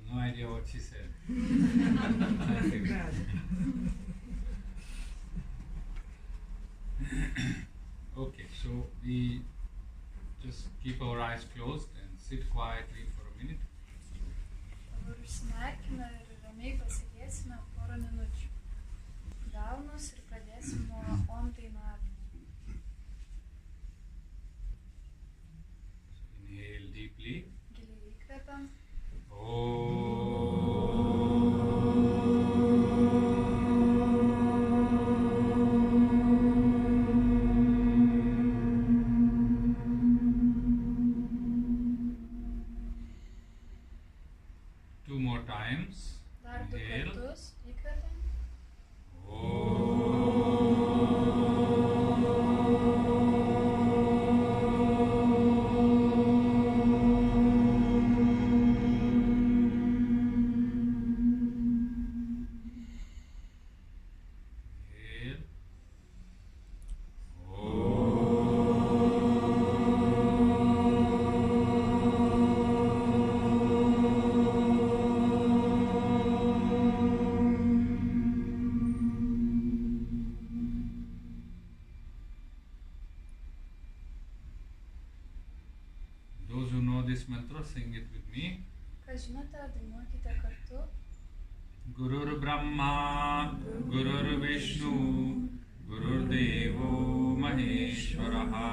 no idea what she said. Okay, so we just keep our eyes closed and sit quietly for a minute. Dabar užsimerkime ir ramiai pasėdėsime porą minučių. Delnus ir pradėsime nuo om dainavimo. So inhale deeply. Giliai įkvepiam. Two more times. Dar du Inhale. kartus įkvepiam. Those who know this mantra, sing it with me. Kas žinote, dainuokite kartu. Gurur Brahma, Gurur Vishnu, Gurur Devo Maheshwaraha,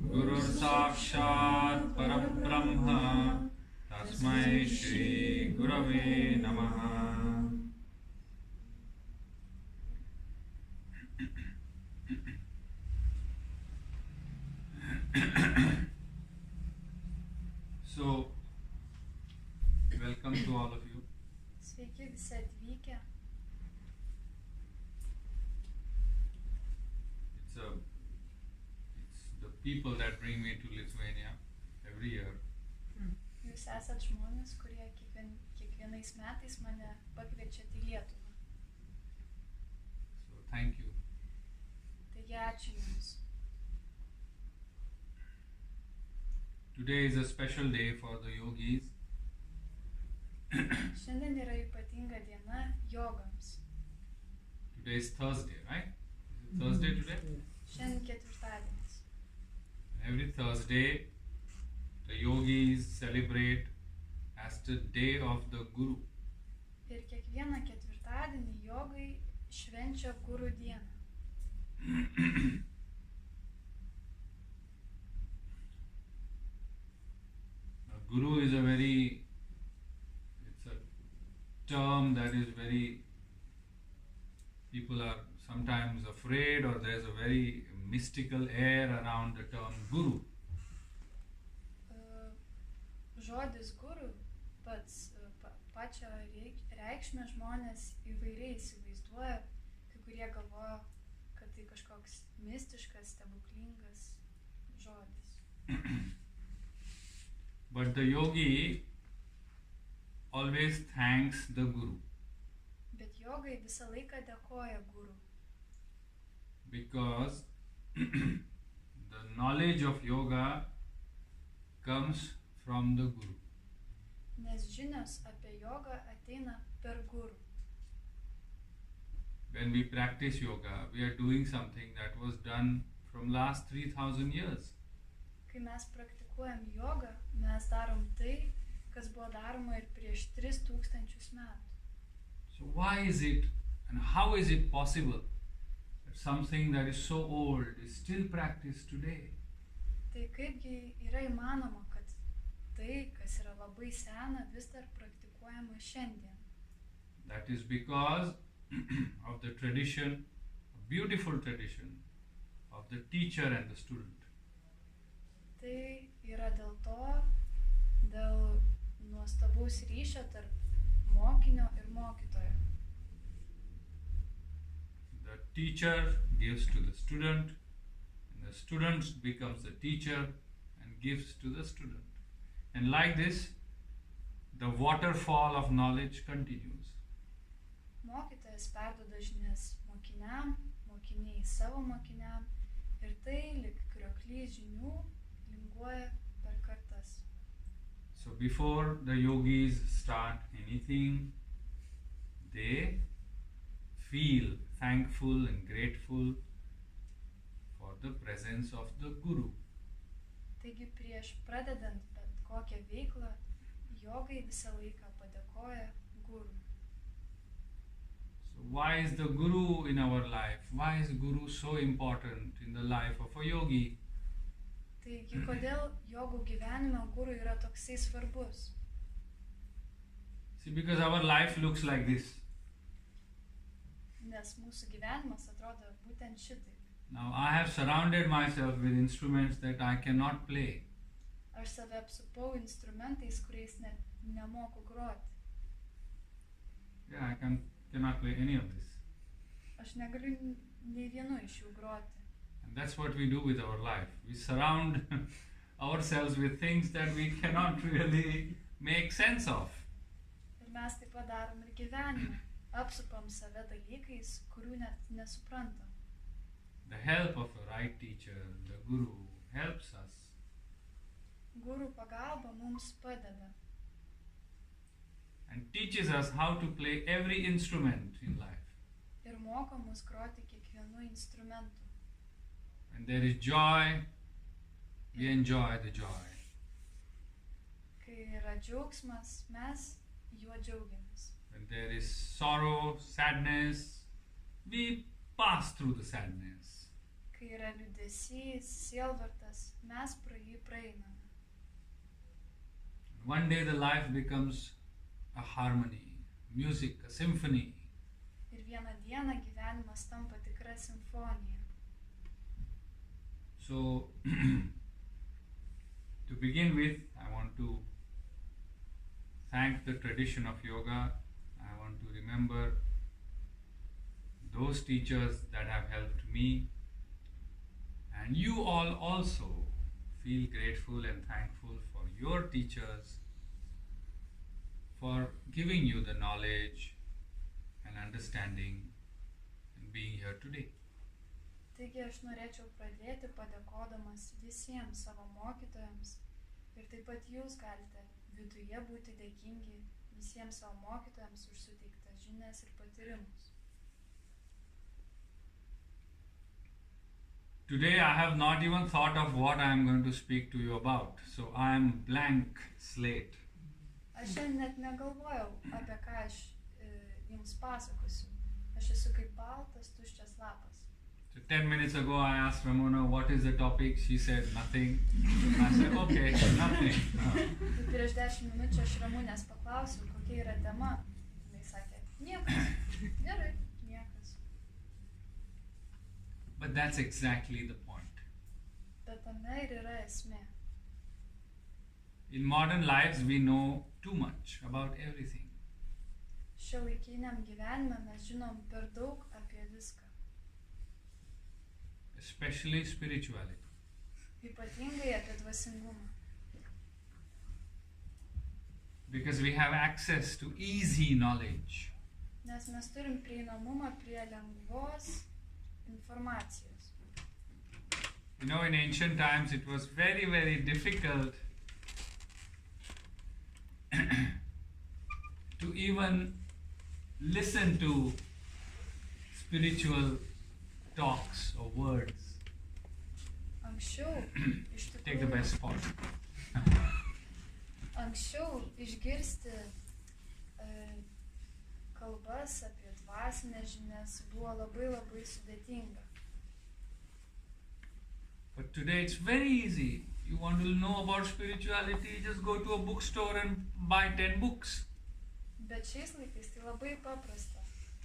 Gurur Sakshat Parabrahma, Tasmai Shri Gurave Namaha. So, welcome to all of you. Sveiki visi atvykę. It's the people that bring me to Lithuania every year. Jūs esat žmonės, kurie kiekvienais metais mane pakviečiat į Lietuvą. So, thank you. Taigi ačiū Jums. Today is a special day for the yogis. Šiandien yra ypatinga diena jogams. Today is Thursday, right? Is it Thursday today? Šiandien ketvirtadienis. Every Thursday, the yogis celebrate as the day of the Guru. Ir kiekvieną ketvirtadienį jogai švenčia guru dieną. Guru is it's a term that is very, people are sometimes afraid, or there's a very mystical air around the term Guru. Žodis guru pačią reikšmę žmonės įvairiai įsivaizduoja, kai kurie galvoja, kad tai kažkoks mistiškas, stebuklingas žodis. But the yogi always thanks the Guru. Bet jogai visą laiką dėkoja guru. Because the knowledge of yoga comes from the Guru. Nes žinios apie jogą ateina per guru. When we practice yoga, we are doing something that was done from last 3,000 years. Kai mes praktikuojam jogą, mes darom tai, kas buvo daroma ir prieš 3000 metų. So why is it and how is it possible that something that is so old is still practiced today? Tai kaipgi yra įmanoma, kad tai, kas yra labai sena, vis dar praktikuojama šiandien? That is because of the tradition, a beautiful tradition of the teacher and the student. Tai yra dėl nuostabaus ryšio tarp mokinio ir mokytojo. The teacher gives to the student, and the student becomes the teacher and gives to the student. And like this, the waterfall of knowledge continues. Mokytojas perduoda žinias mokiniam, mokiniai savo mokiniam, ir tai lyg krioklys žinių linguoja per kartas. So So before the yogis start anything, they feel thankful and grateful for the presence of the Guru. Taigi prieš pradedant bet kokią veiklą, jogai visą laiką padėkoja guru. So why is the Guru in our life? Why is Guru so important in the life of a yogi? Taigi kodėl jogų gyvenime guru yra toksai svarbus? See, because our life looks like this. Nes mūsų gyvenimas atrodo būtent šitaip. Now I have surrounded myself with instruments that I cannot play. Aš save apsupau instrumentais, kuriais net nemoku groti. Yeah, I cannot play any of this. Aš negaliu nei vienu iš jų groti. And that's what we do with our life. We surround ourselves with things that we cannot really make sense of. Ir mes taip pat darom ir gyvenime. Apsupam save dalykais, kurių net nesuprantam. The help of a right teacher, the Guru, helps us. Guru pagalba mums padeda. And teaches us how to play every instrument in life. Ir moko mus groti kiekvienu instrumentu. When there is joy, we enjoy the joy. Kai yra džiaugsmas, mes juo džiaugiamės. When there is sorrow, sadness, we pass through the sadness. Kai yra liūdesys, sielvartas, mes pro jį praeiname. One day the life becomes a harmony, music, a symphony. Ir vieną dieną gyvenimas tampa tikra simfonija. So, to begin with, I want to thank the tradition of yoga. I want to remember those teachers that have helped me. And you all also feel grateful and thankful for your teachers for giving you the knowledge and understanding and being here today. Taigi aš norėčiau pradėti padėkodamas visiems savo mokytojams ir taip pat jūs galite viduje būti dėkingi visiems savo mokytojams už suteiktas žinias ir patyrimus. Today I have not even thought of what I am going to speak to you about, so I am blank slate. Aš šiandien net negalvojau, apie ką aš jums pasakosiu. Aš esu kaip baltas, tuščias lapas. So 10 minutes ago I asked Ramona what is the topic, she said nothing. I said okay, nothing. Tai prieš 10 minučių aš Ramunės paklausiau, kokia yra tema. Jis sakė, niekas. Gerai, niekas. But that's exactly the point. Bet tame ir yra esmė. In modern lives we know too much about everything. Šiuolaikiniam gyvenime mes žinom per daug apie viską. Especially spirituality. Ypatingai apie dvasingumą. Because we have access to easy knowledge. Nes mes turim prieinamumą prie lengvos informacijos. You know, in ancient times it was very, very difficult to even listen to spiritual talks or words. Anksčiau, iš Take the tikrųjų, best spot. anksčiau išgirsti kalbas apie dvasinės žinias buvo labai labai sudėtinga. But today it's very easy. You want to know about spirituality, just go to a bookstore and buy 10 books. Bet šiais laikais tai labai paprasta.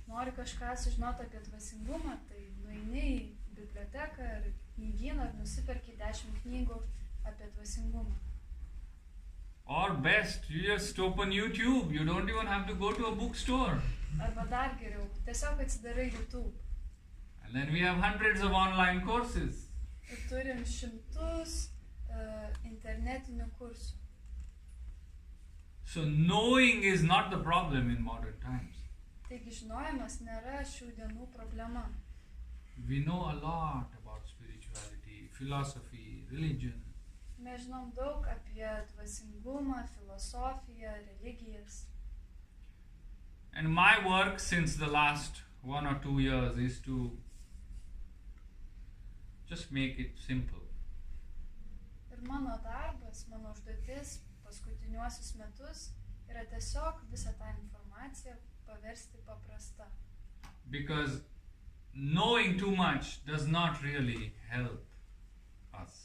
Nori kažką sužinoti apie dvasingumą, tai nueini į biblioteką ar knygyną ir nusiperki 10 knygų apie dvasingumą. Or best, you just open YouTube. You don't even have to go to a bookstore. Arba dar geriau, tiesiog atsidarai YouTube. And then we have hundreds of online courses. Ir turim šimtus internetinių kursų. So knowing is not the problem in modern times. Taigi žinojimas nėra šių dienų problema. We know a lot about spirituality, philosophy, religion. Mes žinom daug apie dvasingumą, filosofiją, religijas. And my work since the last 1 or 2 years is to just make it simple. Ir mano darbas, mano užduotis paskutiniuosius metus yra tiesiog visą tą informaciją paversti paprasta. Because knowing too much does not really help us.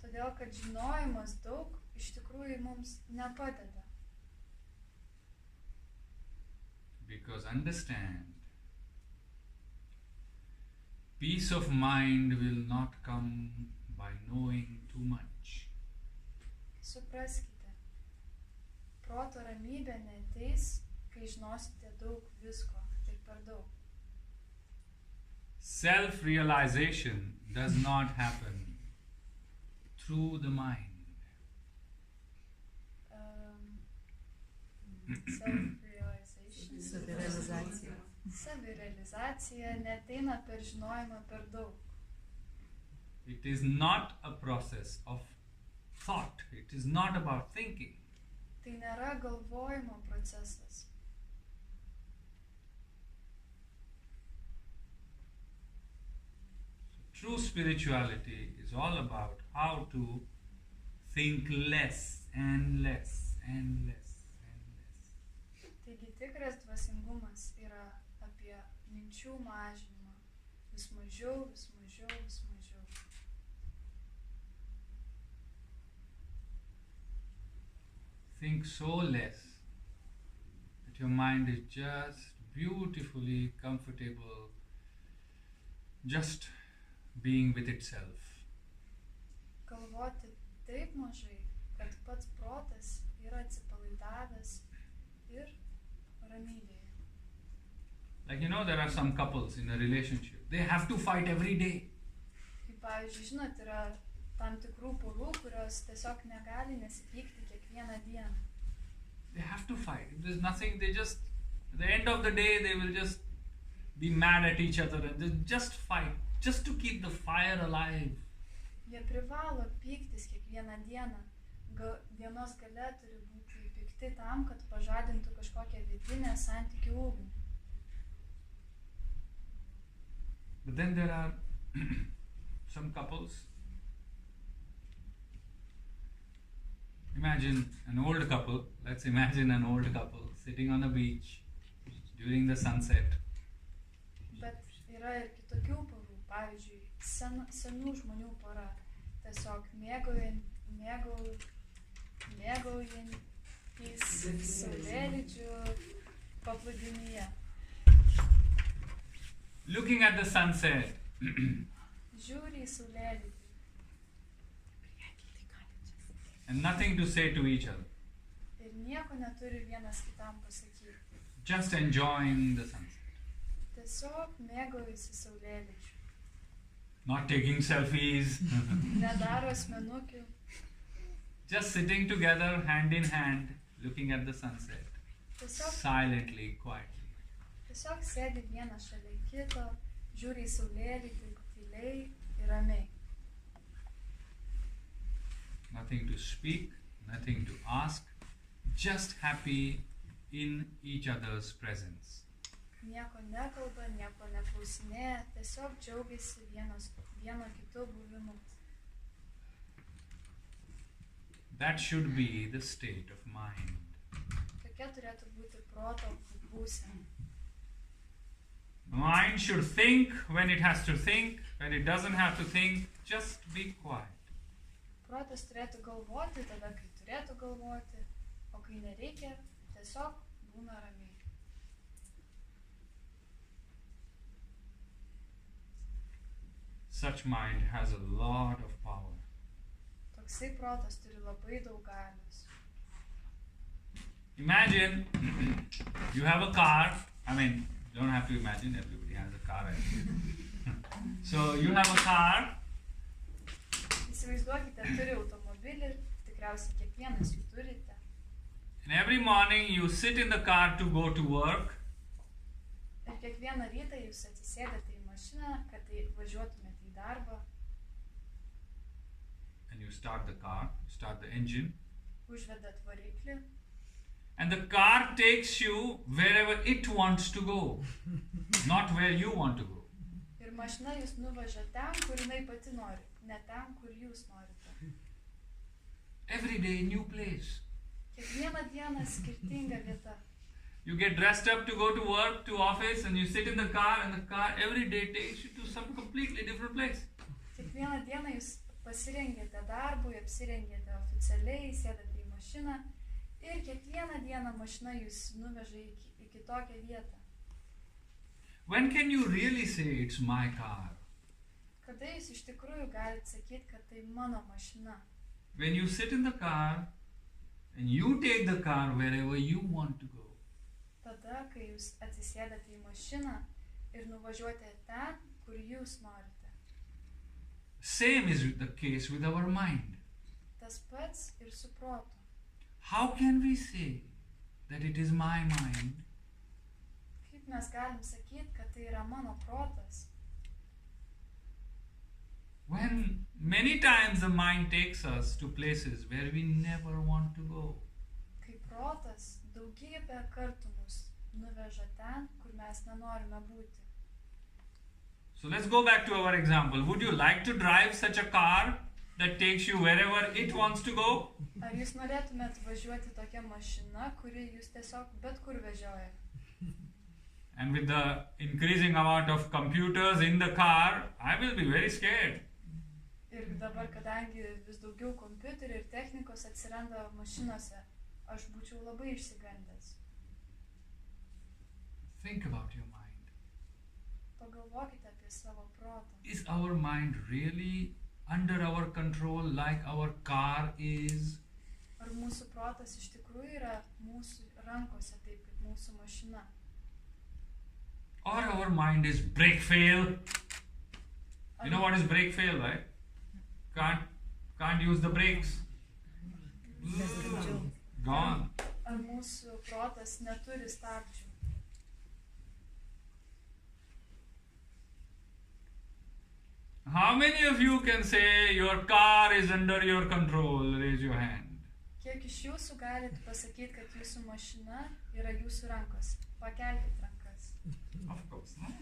Todėl, kad žinojimas daug iš tikrųjų mums nepadeda. Because understand, peace of mind will not come by knowing too much. Supraskite, proto ramybė neateis, kai žinosite daug visko ir per daug. Self-realization does not happen through the mind. Savirealizacija neateina per žinojimą per daug. It is not a process of thought. It is not about thinking. Tai nėra galvojimo procesas. True spirituality is all about how to think less and less and less and less. Taigi tikras dvasingumas yra apie minčių mažinimą. Vis mažiau, vis mažiau, vis mažiau. Think so less that your mind is just beautifully comfortable, just being with itself. Galvoti taip mažai, kad pats protas yra atsipalaidavęs ir ramybėje. Like, there are some couples in a relationship. They have to fight every day. Kaip pavyzdžiui, žinot, yra tam tikrų porų, kurios tiesiog negali nesipykti kiekvieną dieną. They have to fight. There's nothing, they just, at the end of the day, they will just be mad at each other and they just fight, just to keep the fire alive. Jie privalo pyktis kiekvieną dieną. Dienos gale turi būti pikti tam, kad pažadintų kažkokią vidinę santykių ugnį. But then there are some couples. Imagine an old couple. Let's imagine an old couple sitting on a beach during the sunset. Bet yra ir kitokių porų. Pavyzdžiui, senų žmonių pora. Tiesiog mėgaujantys saulėlydžių paplūdimyje. Looking at the sunset. Žiūri į saulėlydį. And nothing to say to each other. Ir nieko neturi vienas kitam pasakyti. Just enjoying the sunset. Tiesiog mėgaujasi saulėlydžiu. Not taking selfies. Nedaro asmenukių. Just sitting together, hand in hand, looking at the sunset. Silently, quietly. Tiesiog sėdi vienas šalia kito, žiūri į saulėlydį, tyliai ir ramiai. Nothing to speak, nothing to ask, just happy in each other's presence. Nieko nekalba, nieko neklausinėja, tiesiog džiaugiasi vieno kitu buvimu. That should be the state of mind. Tokia turėtų būti proto būsena. Mind should think when it has to think, when it doesn't have to think, just be quiet. Protas turėtų galvoti tada, kai turėtų galvoti, o kai nereikia, tiesiog būna ramiai. Such mind has a lot of power. Toksai protas turi labai daug galios. Imagine you have a car. You don't have to imagine, everybody has a car. So you have a car. Įsivaizduokite, turi automobilį, tikriausiai kiekvienas jų turite. And every morning you sit in the car to go to work. Ir kiekvieną rytą jūs atsisėdate į mašiną, kad važiuotumėte į darbą. And you you start the car, start the engine, Užvedat variklį and the car takes you wherever it wants to go, not where you want to go. ir mašina jūs nuveža ten, kur jinai pati nori, ne ten, kur jūs norite. Every day, new place. Kiekvieną dieną skirtinga vieta. You get dressed up to go to work, to office, and you sit in the car, and the car every day takes you to some completely different place. Kiekvieną dieną jūs pasirengėte darbui, apsirengėte oficialiai, sėdate į mašiną ir kiekvieną dieną mašina jūs nuveža į kitokią vietą. When can you really say it's my car? Kada jūs iš tikrųjų galite sakyti, kad tai mano mašina? When you sit in the car and you take the car wherever you want to go. Tada, kai jūs atsisėdate į mašiną ir nuvažiuojate ten, kur jūs norite. Same is the case with our mind. Tas pats ir su protu. How can we say that it is my mind Kaip mes galim sakyti, kad tai yra mano protas, when many times the mind takes us to places where we never want to go? kai protas daugybę kartų mus nuveža ten, kur mes nenorime būti. So let's go back to our example. Would you like to drive such a car that takes you wherever it wants to go? Ar jūs norėtumėt važiuoti tokia mašina, kuri jūs tiesiog bet kur vežioja? And with the increasing amount of computers in the car, I will be very scared. Ir dabar, kadangi vis daugiau kompiuterių ir technikos atsiranda mašinose, aš būčiau labai išsigandęs. Think about your mind. Pagalvokite apie savo protą. Is our mind really under our control like our car is? Ar mūsų protas iš tikrųjų yra mūsų rankose, taip kaip mūsų mašina? Or our mind is brake fail? You know what is brake fail, right? Can't use the brakes. Gone. Ar mūsų protas neturi stabdžių? How many of you can say your car is under your control? Raise your hand. Kiek iš jūsų galite pasakyti, kad jūsų mašina yra jūsų rankose? Pakelkite rankas. Of course. No?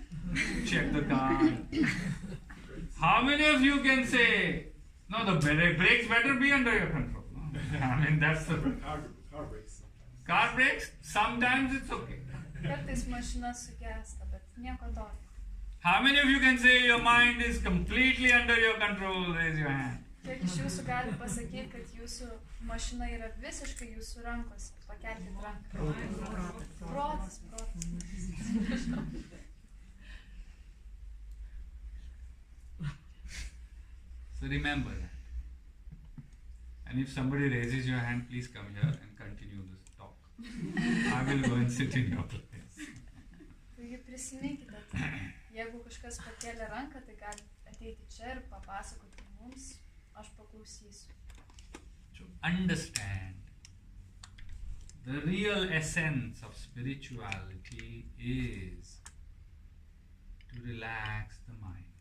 Check the car. How many of you can say, no, the brakes better be under your control? No? I mean, that's the... Car brakes sometimes. Car brakes, sometimes it's okay. Kartais mašina sugesta, bet nieko tokio. How many of you can say your mind is completely under your control? Raise your hand. Kiek iš jūsų gali pasakyti, kad jūsų mašina yra visiškai jūsų rankose? Pakelkite ranką. Protas. So remember that. And if somebody raises your hand, please come here and continue this talk. I will go and sit in your place. Taigi prisiminkite tai. Jeigu kažkas pakėlė ranką, tai gali ateiti čia ir papasakoti mums, aš paklausysiu. To understand the real essence of spirituality is to relax the mind.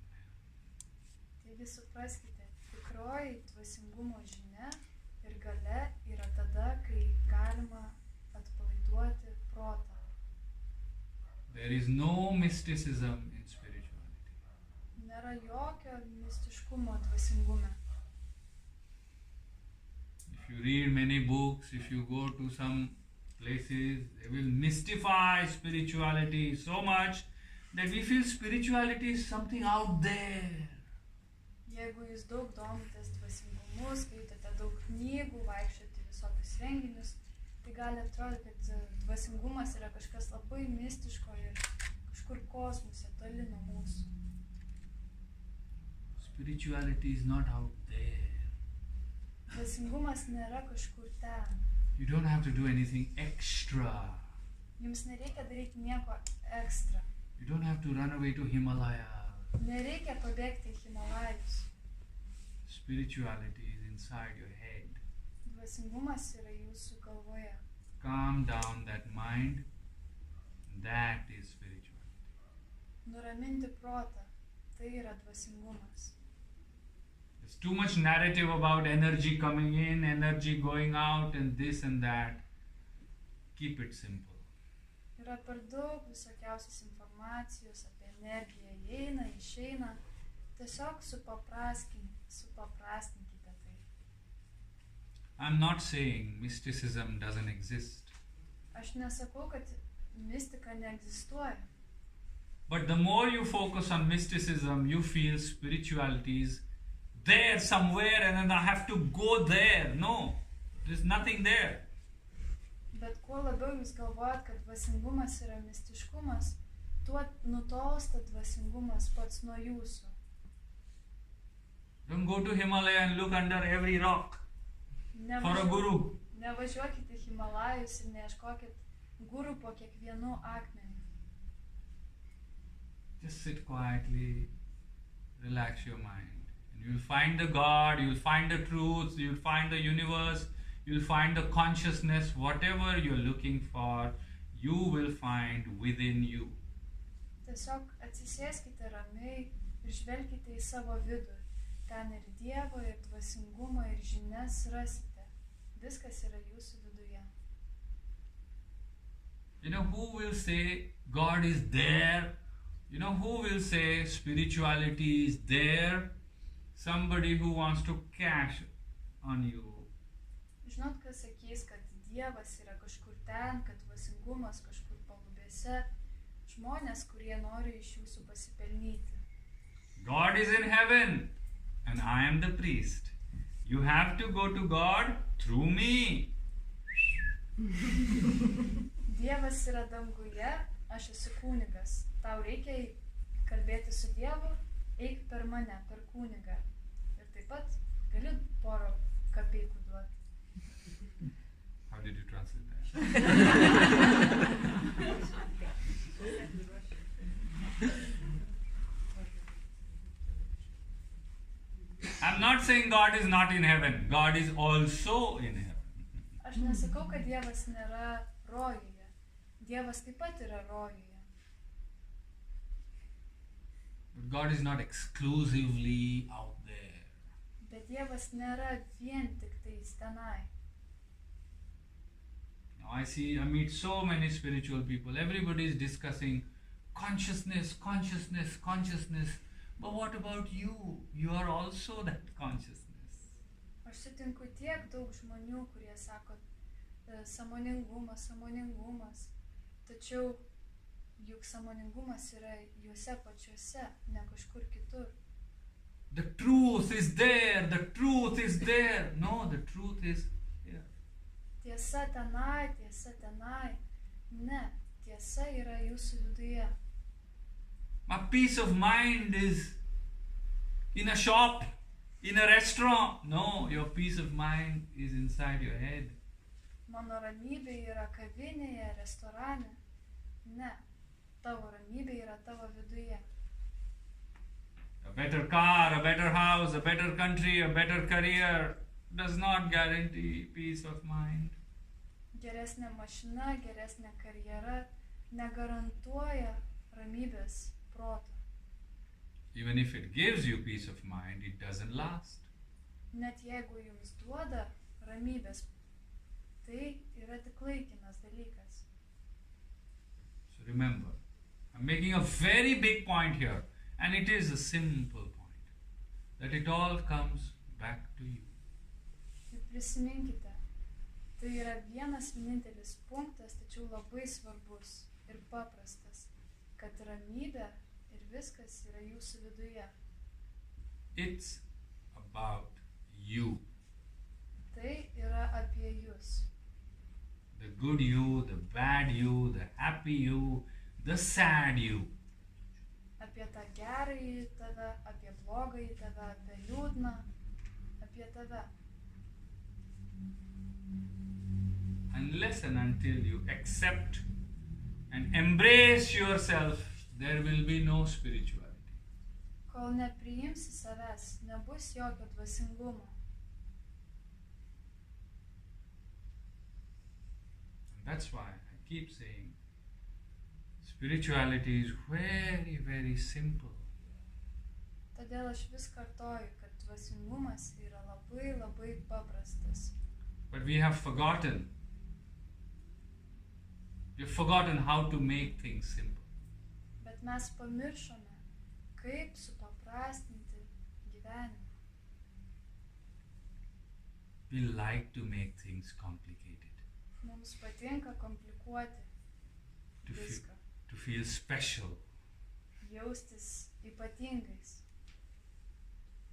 Taigi supraskite, tikroji dvasingumo žinia ir galia yra tada, kai galima atpalaiduoti protą. There is no mysticism in spirituality. Nėra jokio mistiškumo dvasingume. If you read many books, if you go to some places, they will mystify spirituality so much that we feel spirituality is something out there. Jeigu jūs daug domitės dvasingumu, skaitote daug knygų, vaikščiote visokius renginius, tai gali atrodyti, kad dvasingumas yra kažkas labai mistiško ir kažkur kosmose, toli nuo mūsų. Spirituality is not out there. Dvasingumas nėra kažkur ten. You don't have to do anything extra. Jums nereikia daryti nieko ekstra. You don't have to run away to Himalaya. Nereikia pabėgti į Himalajus. Spirituality is inside your head. Dvasingumas yra jūsų galvoje. Calm down that mind. That is spirituality. Nuraminti protą. Tai yra dvasingumas. Just too much narrative about energy coming in, energy going out, and this and that. Keep it simple. Yra per daug visokiausios informacijos apie energiją, įeina, išeina. Tiesiog supaprastinkite tai. I'm not saying mysticism doesn't exist. Aš nesakau, kad mistika neegzistuoja. But the more you focus on mysticism, you feel spirituality is there somewhere and then I have to go there. No, there's nothing there. Bet kuo labiau jūs galvojat, kad dvasingumas yra mistiškumas, tuo nutolsta dvasingumas pats nuo jūsų. Don't go to Himalaya and look under every rock for a guru. Nevažiuokite į Himalajus ir neieškokit guru po kiekvienu akmeniu. Just sit quietly, relax your mind. And you'll find the God, you'll find the truth, you'll find the universe, you'll find the consciousness, whatever you're looking for, you will find within you. Tiesiog atsisėskite ramiai ir žvelkite į savo vidų. Ten ir Dievo, ir dvasingumo, ir žinias rasite. Viskas yra jūsų viduje. You know who will say God is there? You know who will say spirituality is there? Somebody who wants to cash on you. Žinot, kas sakys, kad Dievas yra kažkur ten, kad dvasingumas kažkur palubėse. Žmonės, kurie nori iš jūsų pasipelnyti. God is in heaven and I am the priest. You have to go to God through me. Dievas yra danguje, aš esu kunigas. Tau reikia kalbėti su Dievu, eik per mane, per kunigą. Ir taip pat gali porą kapeikų duoti. How did you translate that? I'm not saying God is not in heaven. God is also in heaven. Aš nesakau, kad Dievas nėra rojuje. Dievas taip pat yra rojuje. But God is not exclusively out there. Bet Dievas nėra vien tik tais tenai. Now I meet so many spiritual people. Everybody is discussing consciousness, consciousness, consciousness. But what about you? You are also that consciousness. Aš sutinku tiek daug žmonių, kurie sako sąmoningumas, sąmoningumas. Tačiau juk sąmoningumas yra juose pačiuose, ne kažkur kitur. The truth is there. The truth is there. No, the truth is here. Tiesa tenai, tiesa tenai. Ne, tiesa yra jūsų viduje. My peace of mind is in a shop, in a restaurant. No, your peace of mind is inside your head. Mano ramybė yra kavinėje, restorane. Ne, tavo ramybė yra tavo viduje. A better car, a better house, a better country, a better career does not guarantee peace of mind. Geresnė mašina, geresnė karjera negarantuoja ramybės proto. Even if it gives you peace of mind, it doesn't last. Net jeigu jums duoda ramybės, tai yra tik laikinas dalykas. So remember, I'm making a very big point here, and it is a simple point, that it all comes back to you. Ir prisiminkite, tai yra vienas vienintelis punktas, tačiau labai svarbus ir paprastas, kad ramybė ir viskas yra jūsų viduje. It's about you. Tai yra apie jūs. The good you, the bad you, the happy you, the sad you. Apie tą gerąjį tave, apie blogąjį tave, apie liūdną, apie tave. Unless and until you accept and embrace yourself, there will be no spirituality. Kol nepriimsi savęs, nebus jokio dvasingumo. And that's why I keep saying spirituality is very, very simple. Todėl aš vis kartoju, kad dvasingumas yra labai labai paprastas. But we have forgotten. We've forgotten how to make things simple. Bet mes pamiršome, kaip supaprastinti gyvenimą. We like to make things complicated. Mums patinka komplikuoti To feel, viską, to feel special. jaustis ypatingais.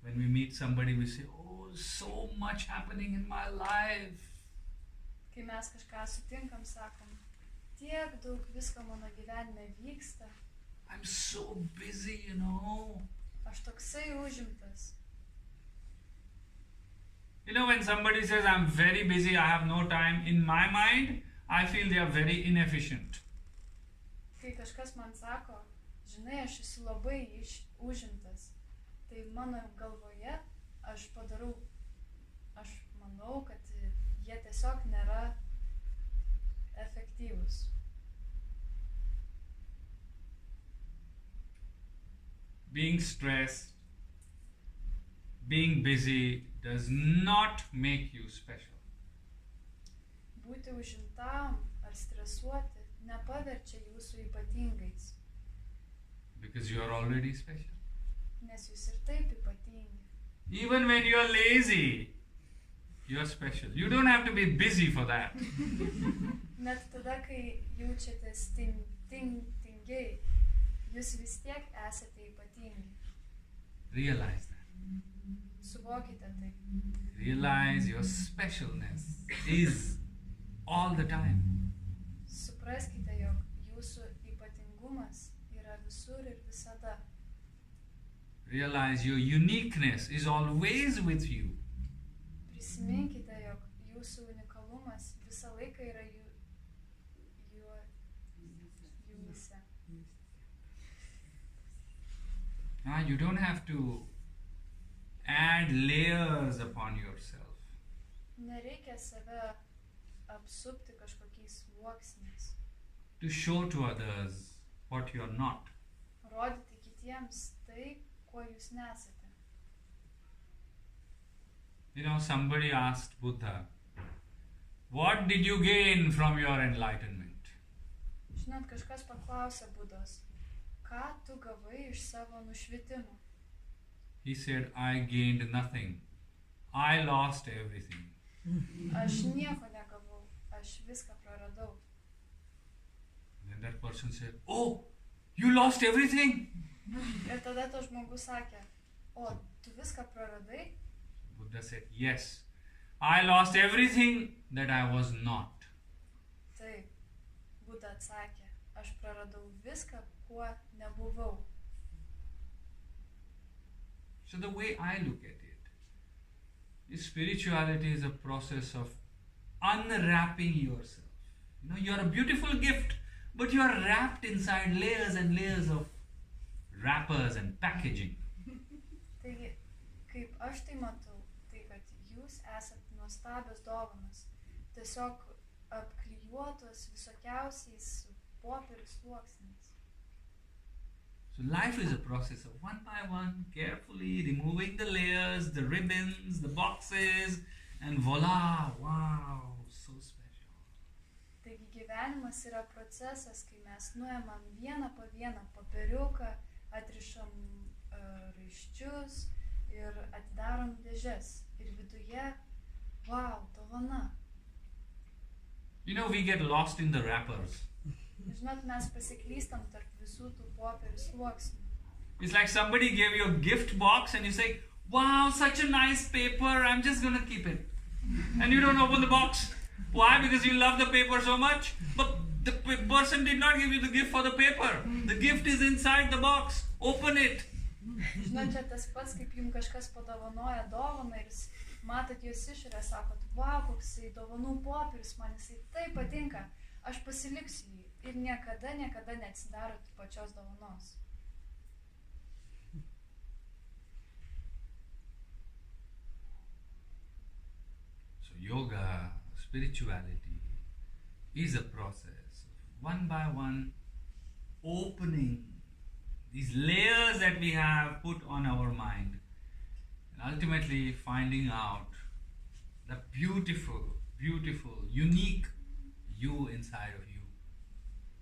When we meet somebody, we say, "Oh, so much happening in my life." Kai mes kažką sutinkam, sakom, tiek daug visko mano gyvenime vyksta, I'm so busy, you know. aš toksai užimtas. You know, when somebody says, "I'm very busy, I have no time," in my mind, I feel they are very inefficient. Kai kažkas man sako, žinai, aš esu labai užimtas, tai mano galvoje aš manau, kad jie tiesiog nėra efektyvūs. Being stressed, being busy does not make you special. Būti užimtam ar stresuoti nepaverčia jūsų ypatingais, Because you are already special. nes jūs ir taip ypatingi. Even when you are lazy, you are special. You don't have to be busy for that. Net tada, kai jaučiatės tingiai, jūs vis tiek esate ypatingi. Realize that. Suvokite tai. Realize your specialness is all the time. Supraskite, jog jūsų ypatingumas yra visur ir visada. Realize your uniqueness is always with you. Prisiminkite, jog jūsų unikalumas visą laiką yra jumyse. You don't have to add layers upon yourself. Nereikia save apsupti kažkokiais sluoksniais. To show to others what you are not. Rodyti kitiems tai, kuo jūs nesate. You know, somebody asked Buddha, "What did you gain from your enlightenment?" Žinot, kažkas paklausė Budos, ką tu gavai iš savo nušvitimo? He said, "I gained nothing. I lost everything." Aš nieko negavau, aš viską praradau. And then that person said, "Oh, you lost everything?" Ir tada tas žmogus sakė, o, tu viską praradai? Buddha said, "Yes, I lost everything that I was not." Taip, Buda atsakė, aš praradau viską, kuo nebuvau. So the way I look at it, spirituality is a process of unwrapping yourself. You know, you are a beautiful gift, but you are wrapped inside layers and layers of wrappers and packaging. Taigi, kaip aš tai matau, tai kad jūs esat nuostabios dovanos, tiesiog apklijuotos visokiausiais popierių sluoksniais. So life is a process of one by one, carefully removing the layers, the ribbons, the boxes, and voila, wow, so special. Taigi gyvenimas yra procesas, kai mes nuėmam vieną po vieną popieriuką, atrišam raiščius ir atidarom dėžes. Ir viduje, wow, dovana. You know, we get lost in the wrappers. Žinot, mes pasiklystam tarp visų tų popierių sluoksnių. It's like somebody gave you a gift box and you say, "Wow, such a nice paper, I'm just going to keep it." And you don't open the box. Why? Because you love the paper so much. But the person did not give you the gift for the paper. The gift is inside the box. Open it. Žinot, čia tas pats, kaip jums kažkas padovanoja dovaną ir matot jos išorę, sakot, wow, koksai dovanų popierius, man jisai taip patinka, aš pasiliksiu jį. Ir niekada neatsidarot pačios dovanos. So yoga, spirituality is a process of one by one opening these layers that we have put on our mind. And ultimately finding out the beautiful, beautiful, unique you inside of you.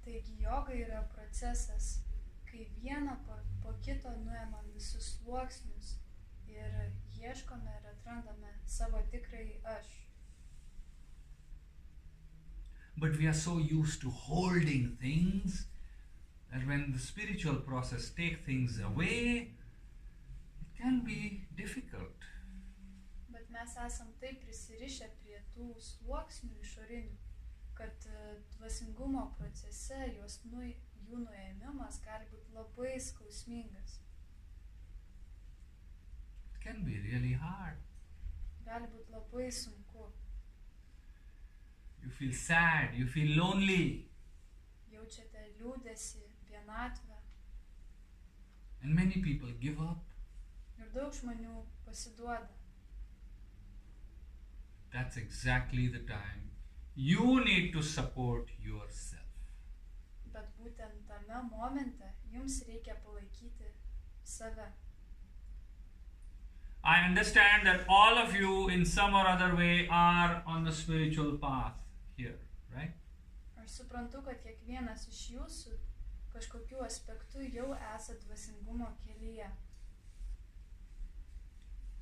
Taigi joga yra procesas, kai vieną po kito nuėmam visus sluoksnius ir ieškome ir atrandame savo tikrąjį aš. But we are so used to holding things that when the spiritual process takes things away, it can be difficult. Bet mes esam taip prisirišę prie tų sluoksnių išorinių, kad dvasingumo procese jų nuėmimas gali būti labai skausmingas. It can be really hard. Gali būti labai sunku. You feel sad, you feel lonely. Jaučiate liūdesį, vienatvę. And many people give up. Ir daug žmonių pasiduoda. That's exactly the time you need to support yourself. Bet būtent tame momente jums reikia palaikyti save. I understand that all of you in some or other way are on the spiritual path here, right? Aš suprantu, kad kiekvienas iš jūsų kažkokiu aspektu jau esat dvasingumo kelyje.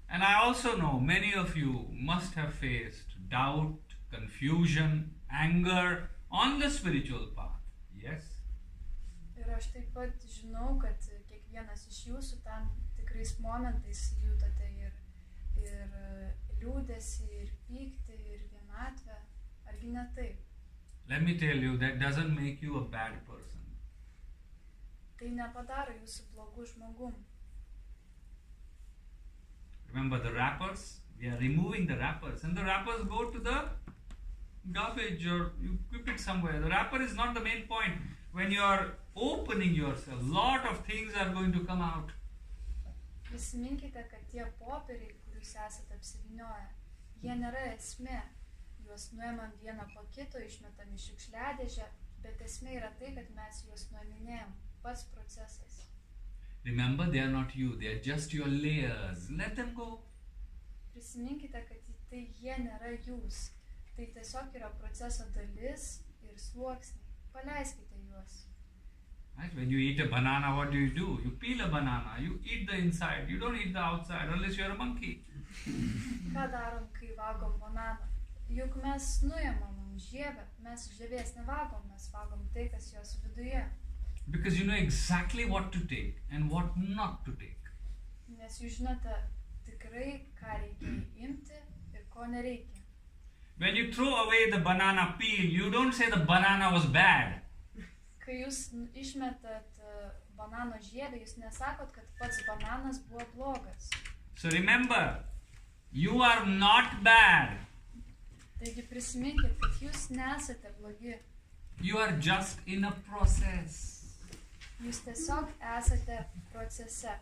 And I also know many of you must have faced doubt, confusion, anger on the spiritual path. Yes? Ir aš taip pat žinau, kad kiekvienas iš jūsų tam tikrais momentais jūtate ir liūdesį, ir pyktį, ir vienatvę. Argi ne taip? Let me tell you, that doesn't make you a bad person. Tai nepadaro jūsų blogų žmogum. Remember the wrappers? We are removing the wrappers, and the wrappers go to the garbage or you keep it somewhere. The wrapper is not the main point. When you are opening yourself, lot of things are going to come out. Prisiminkite, kad tie popieriai, kuriuos esate apsivynioję, jie nėra esmė. Juos nuėmam vieną po kito, išmetam į šiukšliadėžę, bet esmė yra tai, kad mes juos nuėminėjam. Pats procesas. Remember, they are not you, they are just your layers. Let them go. Prisiminkite, kad tai jie nėra jūs. Tai tiesiog yra proceso dalis ir sluoksniai. Paleiskite juos. Right? When you eat a banana, what do? You peel a banana, you eat the inside, you don't eat the outside unless you are a monkey. Ką darom, kai valgom bananą? Juk mes nuėmam žievę, mes žievės nevalgom, mes valgom tai, kas jos viduje. Because you know exactly what to take and what not to take. Nes jūs žinote tikrai, ką reikia imti ir ko nereikia. When you throw away the banana peel, you don't say the banana was bad. Kai jūs išmetat banano žievę, jūs nesakot, kad pats bananas buvo blogas. So remember, you are not bad. Taigi prisiminkit, kad jūs nesate blogi. You are just in a process. Jūs tiesiog esate procese.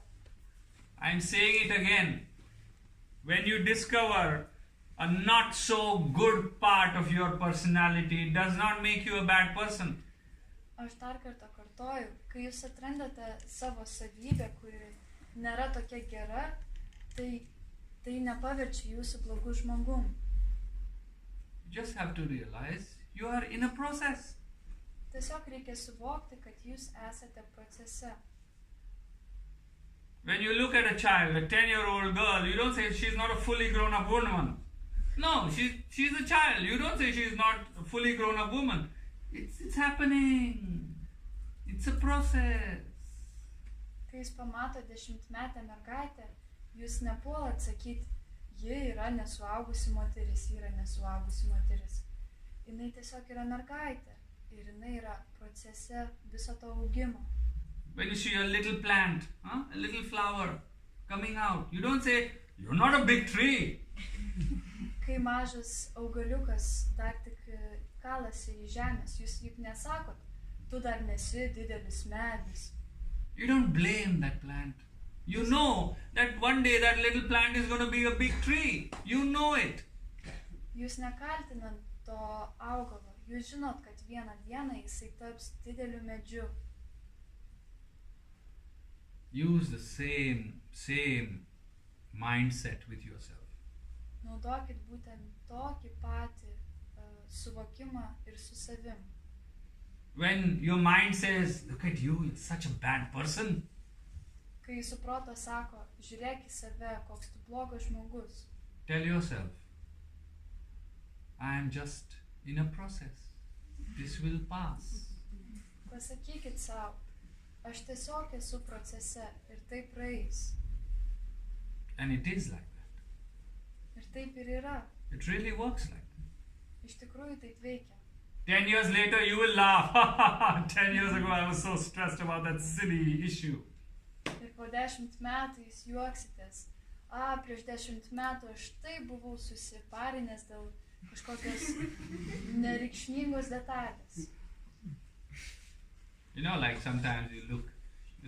I'm saying it again. When you discover a not so good part of your personality, it does not make you a bad person. Aš dar kartą kartoju, kai jūs atrandate savo savybę, kuri nėra tokia gera, tai nepaverčia jūsų blogų žmogum. You just have to realize you are in a process. Tiesiog reikia suvokti, kad jūs esate procese. When you look at a child, a 10-year-old girl, you don't say she's not a fully grown-up woman. No, she's a child. You don't say she's not a fully grown-up woman. It's happening. It's a process. Kai jūs pamato 10-metę mergaitę, jūs nepuolat sakyti, ji yra nesuaugusi moteris, Jinai tiesiog yra mergaitė ir jinai yra procese viso to augimo. When you see a little plant, a little flower coming out, you don't say, you're not a big tree. Kai mažas augaliukas dar tik kalasi į žemės, jūs juk nesakot, tu dar nesi didelis medis. You don't blame that plant. You know that one day that little plant is going to be a big tree. You know it. Jūs nekaltinat to augalo. Jūs žinot, kad vieną dieną jisai taps dideliu medžiu. Use the same mindset with yourself. Naudokit būtent tokį patį suvokimą ir su savim. When your mind says, look at you, you're such a bad person, Kai jūsų protas sako, žiūrėk į save, koks tu blogas žmogus. tell yourself, I am just in a process. This will pass. Pasakykit savo, aš tiesiog esu procese ir tai praeis. And it is like that. Ir taip ir yra. It really works like that. Iš tikrųjų taip veikia. 10 years later, you will laugh. 10 years ago, I was so stressed about that silly issue. Ir po 10 metų jūs juoksitės. Prieš 10 metų aš taip buvau susiparinęs dėl kažkokios nereikšmingos detalės. You know, like sometimes you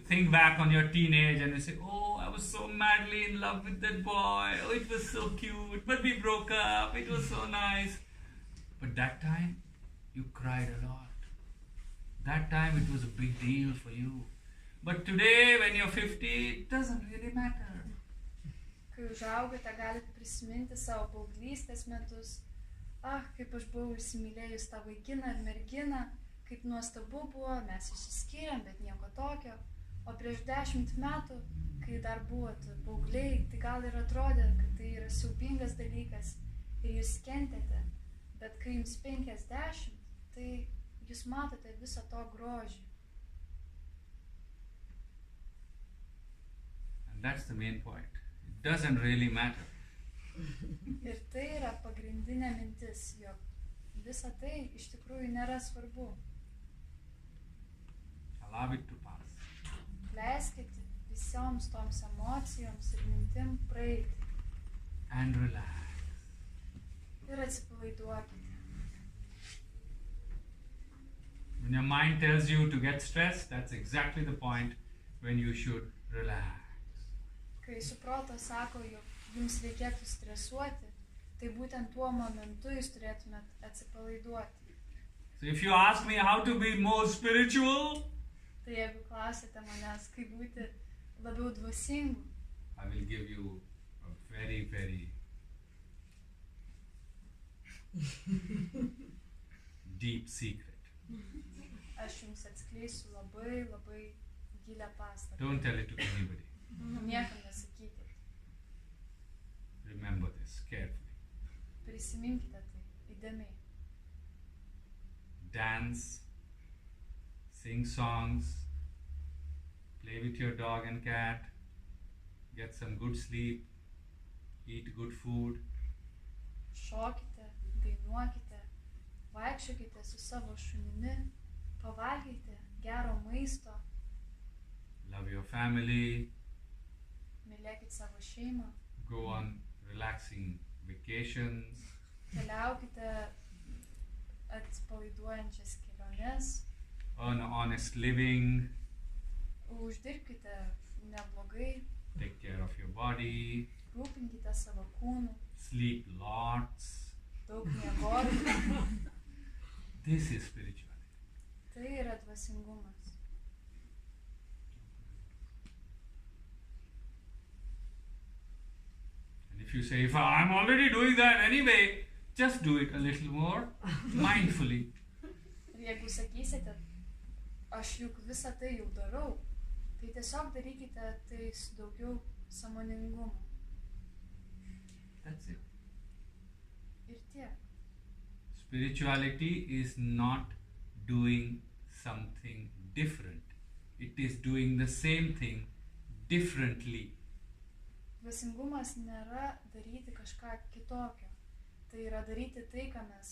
think back on your teenage and you say, oh, I was so madly in love with that boy. Oh, it was so cute. But we broke up. It was so nice. But that time, you cried a lot. That time, it was a big deal for you. But today, when you're 50, it doesn't really matter. Kai užaugote, galite prisiminti savo paauglystės metus. Kaip aš buvau įsimylėjus tą vaikiną ar merginą, kaip nuostabu buvo, mes išsiskyrėm, bet nieko tokio. O prieš 10 metų, kai dar buvot paaugliai, tai gal ir atrodė, kad tai yra siaubingas dalykas ir jūs kentėte. Bet kai jums 50, tai jūs matote visą to grožį. And that's the main point. It doesn't really matter. Ir tai yra pagrindinė mintis, jog visa tai iš tikrųjų nėra svarbu. Allow it to pass. Leiskite visoms toms emocijoms ir mintim praeiti. And relax. Ir atsipalaiduokite. When your mind tells you to get stressed, that's exactly the point when you should relax. Kai jūsų protas sako, jog jums reikėtų stresuoti, tai būtent tuo momentu jūs turėtumėt atsipalaiduoti. So if you ask me how to be more spiritual, Tai jeigu klausite manęs, kaip būti labiau dvasingu, I will give you a very, very deep secret. aš jums atskleisiu labai, labai gilią paslaptį. Don't tell it to anybody. Niekam nesakykit. Remember this carefully. Prisiminkite tai įdėmiai. Dance, sing songs, play with your dog and cat, get some good sleep, eat good food. Šokite, dainuokite, vaikščiokite su savo šunimi, pavalgykite gero maisto, Love your family, mylėkit savo šeimą, go on relaxing vacations, keliaukite atsipalaiduojančias keliones, earn honest living, uždirbkite neblogai, take care of your body, rūpinkite savo kūnu, sleep lots. daug miegokite. This is spirituality. Tai yra dvasingumas. And if you say, if I'm already doing that anyway, just do it a little more mindfully. Ir jeigu sakysite, aš juk visą tai jau darau, tai tiesiog darykite tai su daugiau sąmoningumo. That's it. Ir tiek. Spirituality is not doing something different. It is doing the same thing differently. Dvasingumas nėra daryti kažką kitokio. Tai yra daryti tai, ką mes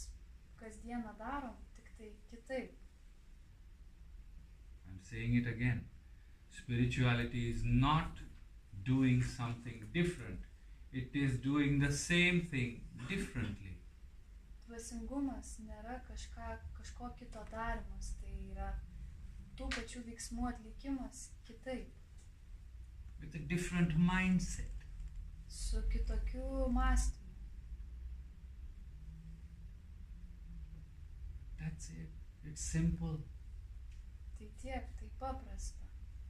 kasdieną darom, tik tai kitaip. I'm saying it again. Spirituality is not doing something different. It is doing the same thing differently. Dvasingumas nėra kažko kito darimas, tai yra tų pačių veiksmų atlikimas kitaip, With a different mindset. su kitokiu mąstymu. That's it. It's simple. Tai tiek, tai paprasta.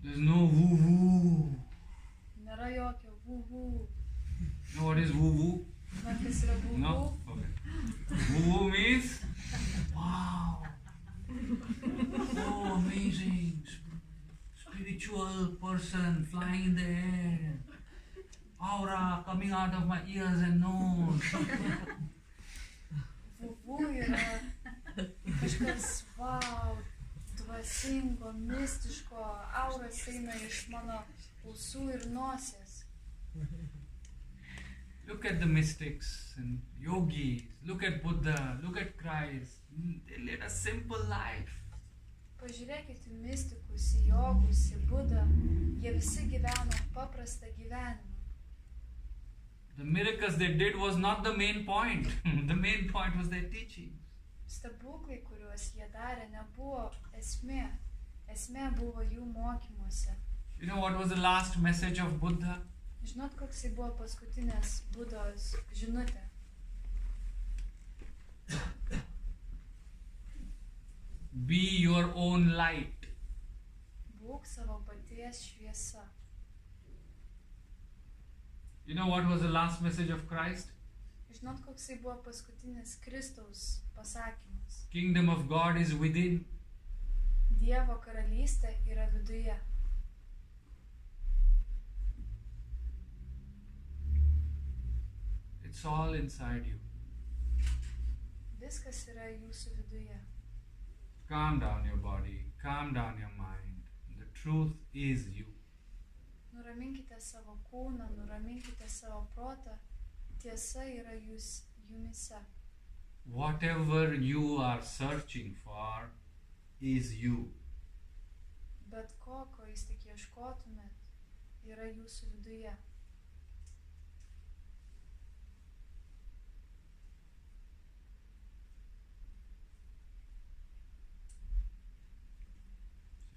There's no woo-woo. Nėra jokio vuhu. You know what is woo-woo? Man, kas yra būvų? No? Okay. Woo-woo means, wow, oh amazing, spiritual person flying in the air, aura coming out of my ears and nose. Būvų yra kažkas, wow, dvasingo, mistiško, auras eina iš mano ausų ir nosies. Look at the mystics and yogis, look at Buddha, look at Christ. They led a simple life. Pažiūrėkite į mistikus, į jogus, į Budą. Jie visi gyveno paprastą gyvenimą. The miracles they did was not the main point. The main point was their teaching. Stebuklai, kuriuos jie darė, nebuvo esmė. Esmė buvo jų mokymuose. You know what was the last message of Buddha? Žinot, koksai buvo paskutinės Budos žinutė? Be your own light. Būk savo paties šviesa. You know what was the last message of Christ? Žinot, koksai buvo paskutinis Kristaus pasakymas? Kingdom of God is within. Dievo karalystė yra viduje. It's all inside you. Viskas yra jūsų viduje. Calm down your body, calm down your mind. The truth is you. Nuraminkite savo kūną, nuraminkite savo protą. Tiesa yra jumise. Whatever you are searching for is you. Bet ko jūs tik ieškotumėt, yra jūsų viduje.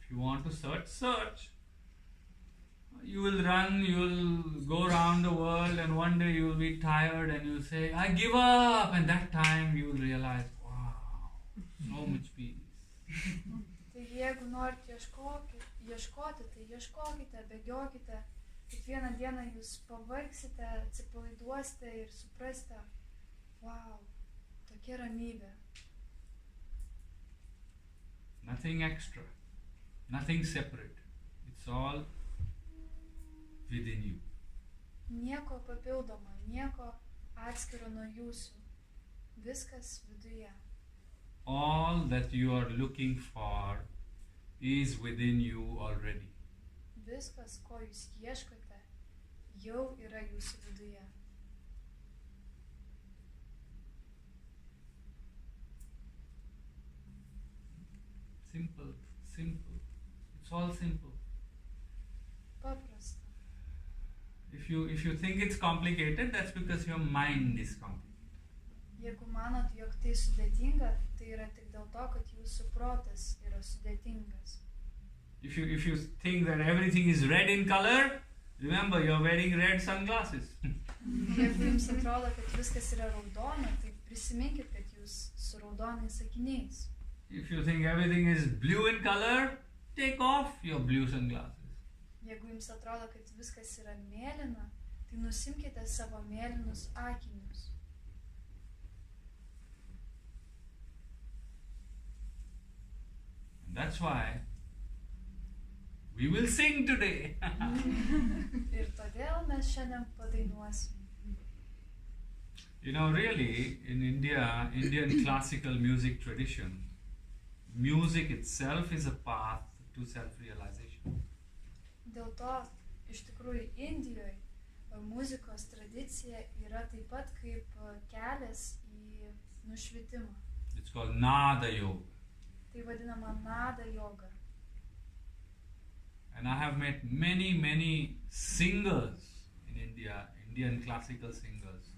If you want to search. You will run, you will go around the world, and one day you will be tired and you will say, I give up, and that time you will realize, wow, so much peace. Tai jeigu norite ieškoti, tai ieškokite, bėgiokite. Kiekvieną dieną jūs pavargsite, atsipalaiduosite ir suprasite, wow, tokia ramybė. Nothing extra, nothing separate. It's all within you. Nieko papildoma, nieko atskiro nuo jūsų. Viskas viduje. All that you are looking for is within you already. Viskas, ko jūs ieškote, jau yra jūsų viduje. Simple. It's all simple. Paprasta. If you think it's complicated, that's because your mind is complicated. Jeigu manot, jog tai sudėtinga, tai yra tik dėl to, kad jūsų protas yra sudėtingas. If you think that everything is red in color, remember you're wearing red sunglasses. Jeigu jums atrodo, kad viskas yra raudona, tai prisiminkit, kad jūs su raudonais akiniais. If you think everything is blue in color, take off your blue sunglasses. Jeigu jums atrodo, kad viskas yra mėlyna, tai nusimkite savo mėlynus akinius. And that's why we will sing today. Ir todėl mes šiandien padainuosim. You know, really, in Indian classical music tradition, music itself is a path to self-realization. Dėl to, iš tikrųjų, Indijoje muzikos tradicija yra taip pat kaip kelias į nušvitimą. It's called Nada Yoga. Tai vadinama Nada yoga. And I have met many singers in India, Indian classical singers.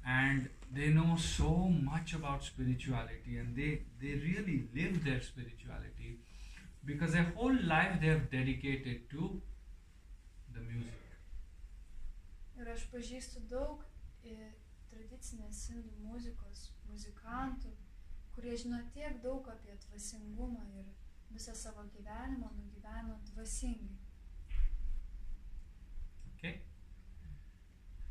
And they know so much about spirituality, and they really live their spirituality because their whole life they have dedicated to the music. Ir aš pažįstu daug tradicinės indų muzikos muzikantų, kurie žino tiek daug apie dvasingumą ir visą savo gyvenimą nugyveno dvasingai. Okay?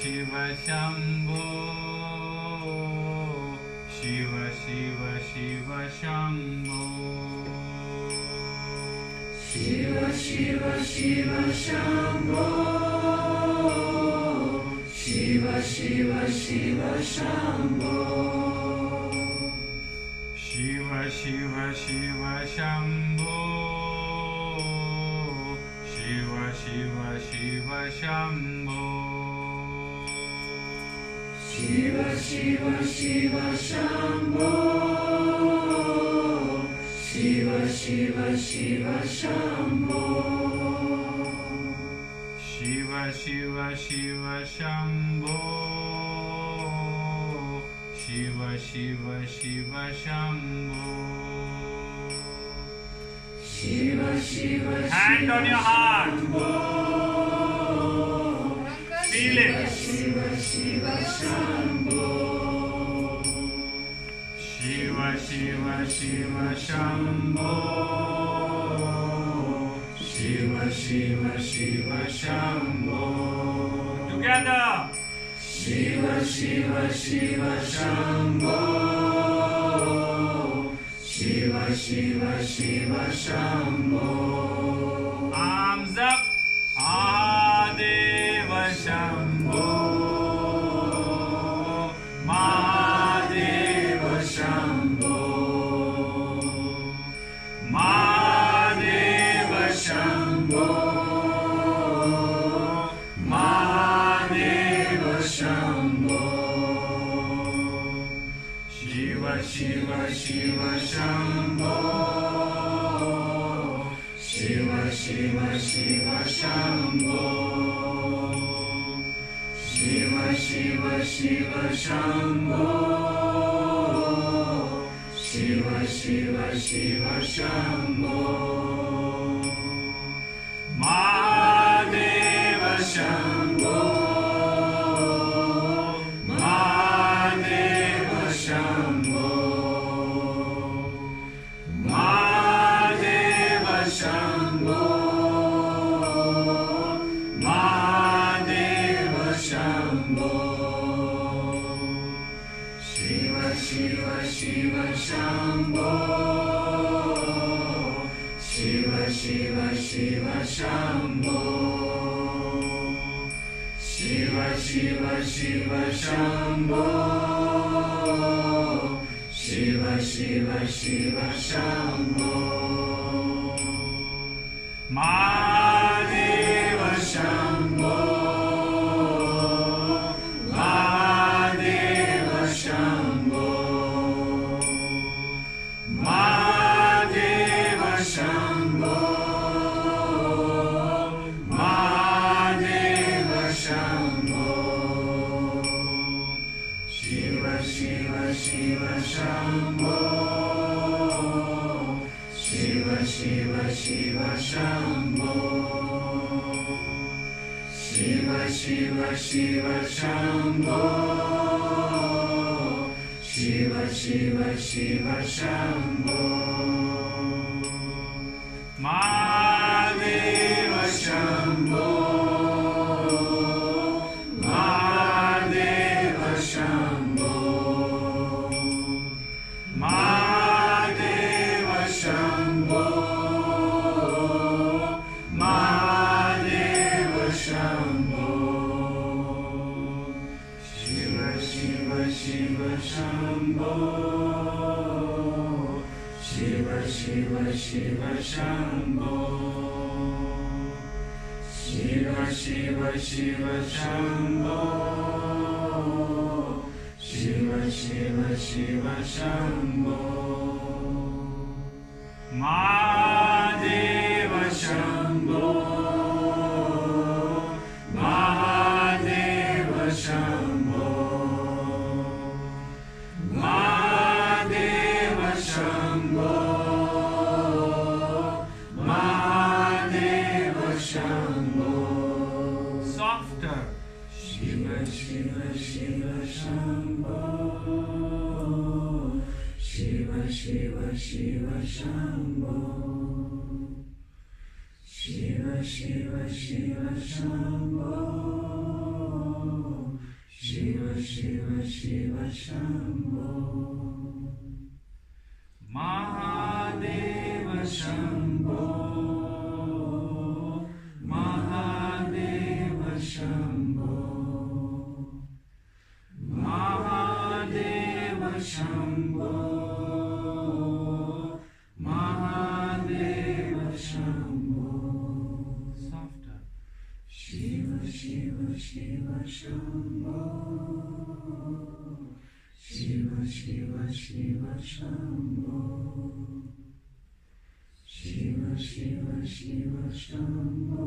Shiva Shambho. Shiva Shiva Shiva Shambho. Shiva Shiva Shiva Shambho. Shiva Shiva Shiva Shambho. Shiva Shiva Shiva Shambho. Shiva Shiva Shiva Shambho. Shiva Shiva Shiva Shambho. Shiva Shiva Shiva Shambho. Shiva Shiva Shiva Shambho. Shiva Shiva Shiva Shambho. Shiva Shiva Hand on your heart. Feel it. Shiva Shiva Shambho. Shiva Shiva Shiva Shambho. Shiva Shiva Shiva Shambho. Together. Shiva Shiva Shiva Shambho. Shiva Shiva Shiva Shambho. Arms up. Mahadeva Shambho. Mahadeva Shambho. Mahadeva Shambho. Mahadeva Shambho. Shiva Shiva Shiva Shambho. Shiva Shiva Shiva Shambho. Shiva Shiva Shiva Shambho. Shiva Shiva Shiva Shambho. Mahadeva Shambho. Mahadeva Shambho. Mahadeva Shambho. Mahadeva Shambho. Shiva Shiva Shiva Shambho. Shiva Shiva Shiva Shambho. Shiva Shiva Shiva Shambho. Shiva Shiva Shiva Shambho. Mahadeva Shambho. Mahadeva Shambho. Mahadeva Shambho. Mahadeva Shambho. Shiva Shiva Shiva Shambho. Shiva Shiva Shiva Shambho. Shiva Shiva Shiva Shambho. Shiva Shiva Shiva Shambho. Mahadeva Shambho. Mahadeva Shambho. Mahadeva Shambho. Mahadeva Shambho. Shiva Shiva Shiva Shambho. Shiva Shiva Shiva Shambho. Shiva Shiva Shiva Shambho. Shiva Shiva Shiva Shambho. Mahadeva Shambho. Mahadeva Shambho. Mahadeva Shambho. Mahadeva Shambho. Softer. Shiva Shiva Shiva Shambho. Shiva Shiva Shiva Shambho. Shiva Shiva Shiva Shambho. Shiva Shiva Shiva Shambho. Mahadeva Shambho. Mahadeva Shambho. Mahadeva Shambho. Mahadeva Shambho. Softer. Shiva Shiva Shiva Shambho. Shiva Shiva Shiva Shambho. Shiva Shiva Shiva Shambho.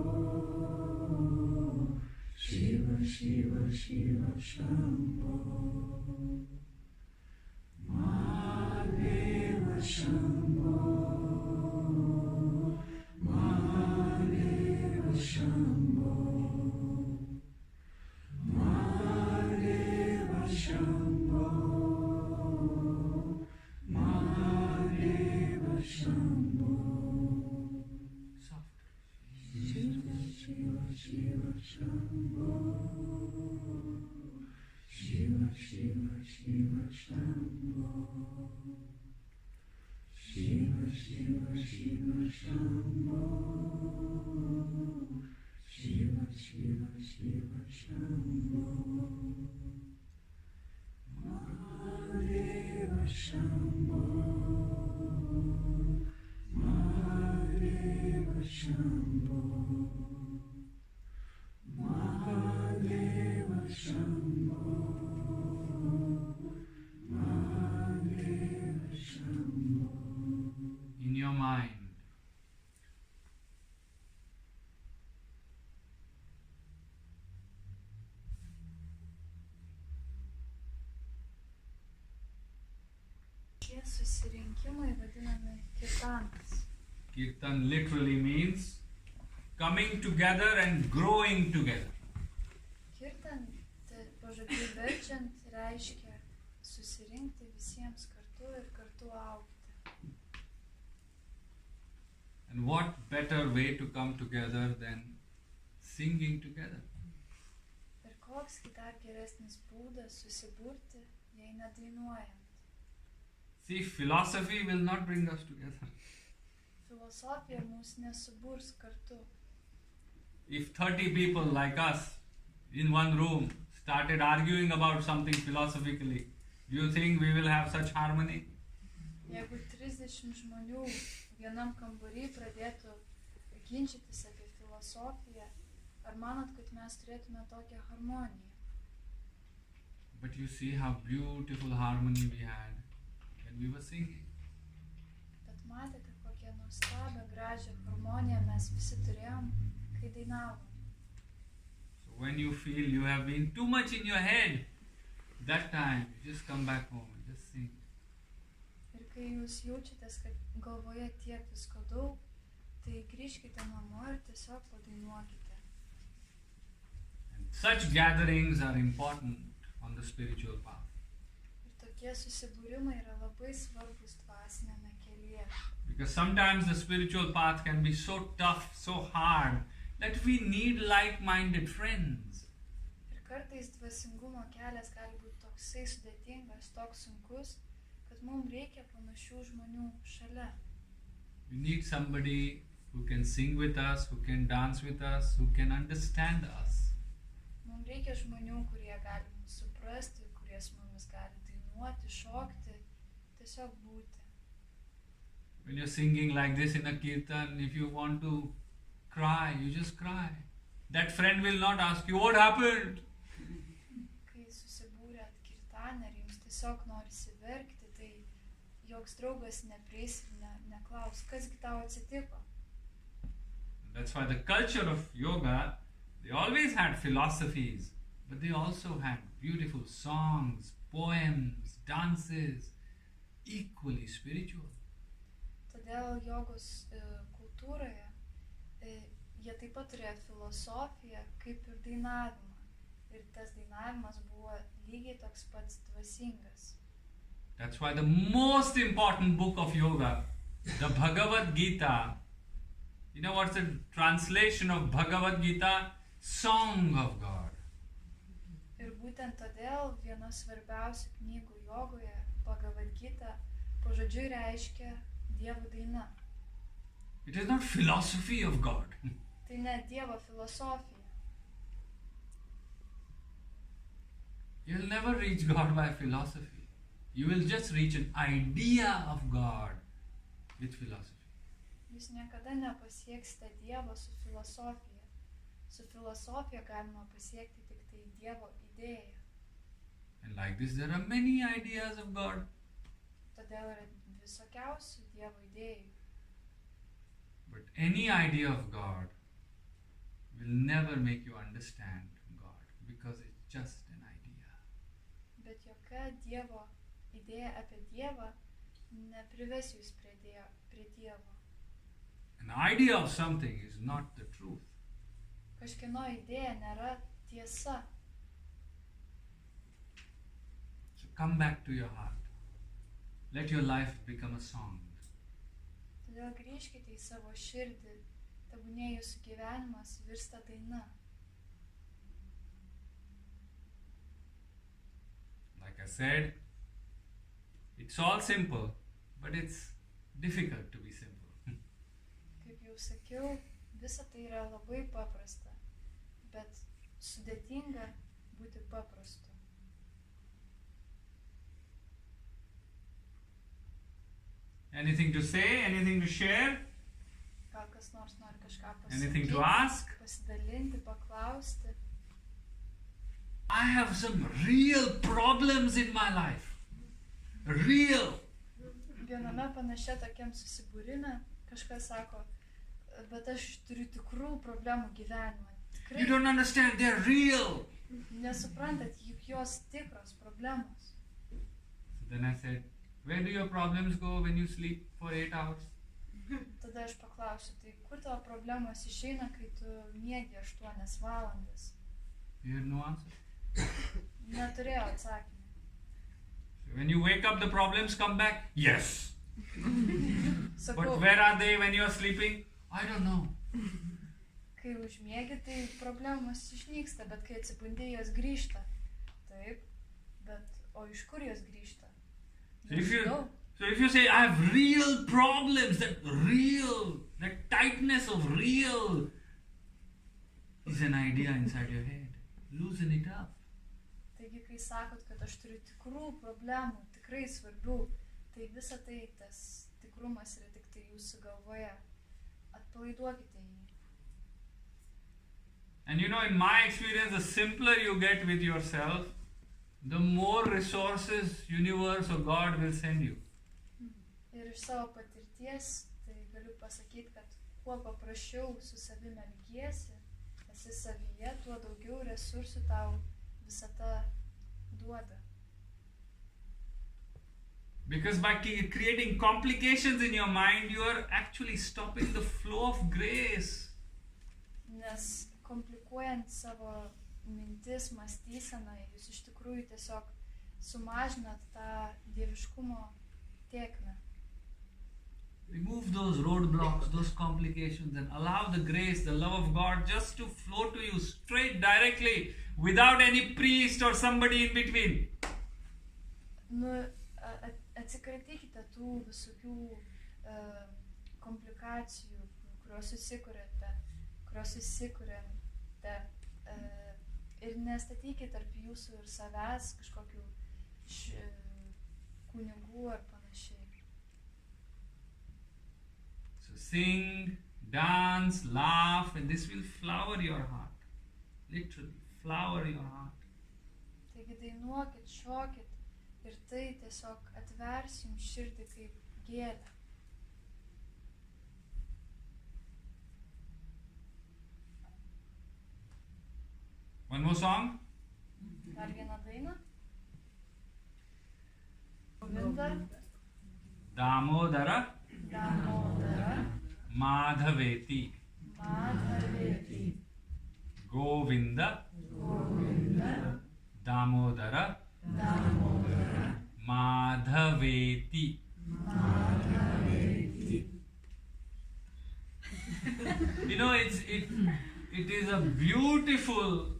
Shiva Shiva Shiva Shambho. Mahadeva Shambho. Mahadeva Shambho. Mahadeva Shambho. Mahadeva Shambho. Softer. Shiva Shiva Shiva Shambho. Shiva Shiva Shiva Shambho. Shiva Shiva Shiva Shambho. Shiva Shiva Shiva Shambho. Mahadeva Shambho. Mahadeva Shambho. Mahadeva Shambho. Mahadeva Shambho. In your mind, Šie susirinkimai vadinami kirtanais. Kirtan literally means coming together and growing together. Kirtan, tai pažodžiui verčiant, reiškia susirinkti visiems kartu ir kartu augti. And what better way to come together than singing together? Ir koks dar geresnis būdas susiburti, jei nedainuojant. See, philosophy will not bring us together. Filosofija mūsų nesuburs kartu. If 30 people like us in one room started arguing about something philosophically, do you think we will have such harmony? Jeigu 30 žmonių vienam kambarį pradėtų ginčytis apie filosofiją, ar manot, kad mes turėtume tokią harmoniją? But you see how beautiful harmony we had when we were singing. Bet matėte, kokią nuostabią, gražią harmoniją mes visi turėjom, kai dainavom. So when you feel you have been too much in your head, that time you just come back home and just sing. Ir kai jūs jaučiatės, kad galvoje tiek visko daug, tai grįžkite namo ir tiesiog padainuokite. And such gatherings are important on the spiritual path. Ir tokie susibūrimai yra labai svarbus dvasinėme kelyje. Because sometimes the spiritual path can be so tough, so hard, that we need like-minded friends. Ir kartais dvasingumo kelias gali būti toksai sudėtingas, toks sunkus, kad mums reikia panašių žmonių šalia. We need somebody who can sing with us, who can dance with us, who can understand us. Mums reikia žmonių, kurie gali mus suprasti, kurie su mumis gali dainuoti, šokti, tiesiog būti. When you're singing like this in a kirtan, if you want to cry, you just cry. That friend will not ask you, what happened? Kai susibūrėt kirtane ir jums tiesiog norisi verkti, tai joks draugas neprieis ir neklaus, kasgi tau atsitiko. That's why the culture of yoga, they always had philosophies, but they also had beautiful songs, poems, dances, equally spiritual. Todėl jogos kultūroje jie taip pat turėjo filosofiją kaip ir dainavimą. Ir tas dainavimas buvo lygiai toks pats dvasingas. That's why the most important book of yoga, the Bhagavad Gita, you know what's the translation of Bhagavad Gita? Song of God. Ir būtent būtent todėl viena svarbiausių knygų jogoje, Paskaita, pažodžiui reiškia Dievo daina. It is not philosophy of God. Tai ne Dievo filosofija. You'll never reach God by philosophy. You will just reach an idea of God with philosophy. Jūs niekada nepasieksite Dievo su filosofija. Su filosofija galima pasiekti tik tai Dievo idėją. And like this, there are many ideas of God. Todėl yra visokiausių Dievo idėjų. But any idea of God will never make you understand God because it's just an idea. Bet jokia Dievo idėja apie Dievą neprives jūs prie Dievo. An idea of something is not the truth. Kažkieno idėja nėra tiesa. So come back to your heart. Let your life become a song. Todėl grįžkite į savo širdį, tebūnie jūsų gyvenimas virsta daina. Like I said, it's all simple, but it's difficult to be simple. Kaip jau sakiau, visa tai yra labai paprasta, bet sudėtinga būti paprastu. Anything to say? Anything to share? Gal kas nors nori kažką Anything to pasakyti, ask? pasidalinti, paklausti. I have some real problems in my life. Real. Viename panašia tokiam susibūrime kažkas sako, bet aš turiu tikrų problemų gyvenime. You don't understand, they're real. Nesuprantat, juk jos tikros problemos. So then I said, where do your problems go when you sleep for 8 hours? Tada aš paklausiu, tai kur tavo problemos išeina, kai tu miegi 8 valandas? You had no answer. Neturėjau atsakymą. So when you wake up, the problems come back? Yes. Sakau, But where are they when you're sleeping? I don't know. kai užmiegi, tai problemos išnyksta, bet kai atsibundi, jos grįžta. Taip, bet o iš kur jos grįžta? So if you say, I have real problems, that tightness of real is an idea inside your head. Loosen it up. Taigi, kai sakot, kad aš turiu tikrų problemų, tikrai svarbių, tai visa tai, tas tikrumas yra tik tai jūsų galvoje. Atpalaiduokite jį. And you know, in my experience, the simpler you get with yourself, the more resources universe or God will send you. Ir iš savo patirties, tai galiu pasakyti, kad kuo paprasčiau su savimi elgiesi, esi savyje, tuo daugiau resursų tau visata duoda. Because by creating complications in your mind, you are actually stopping the flow of grace. Nes komplikuojant savo mintis, mąstyseną, jūs iš tikrųjų tiesiog sumažinat tą dieviškumo tėkmę. Remove those roadblocks, those complications, and allow the grace, the love of God just to flow to you straight, directly, without any priest or somebody in between. Atsikratykite tų visokių komplikacijų, kurios susikuriate, ir nestatykite tarp jūsų ir savęs kažkokių kunigų ar panašiai. So sing, dance, laugh, and this will flower your heart. Literally, flower your heart. Taigi dainuokit, šokit ir tai tiesiog atvers jums širdį kaip gėlę. One more song. Dar vieną dainą. Govinda, Damodara Damodara, Madhaveti. Madhaveti, Govinda Govinda, Damodara Damodara, Madhaveti. Madhaveti. You know, it is a beautiful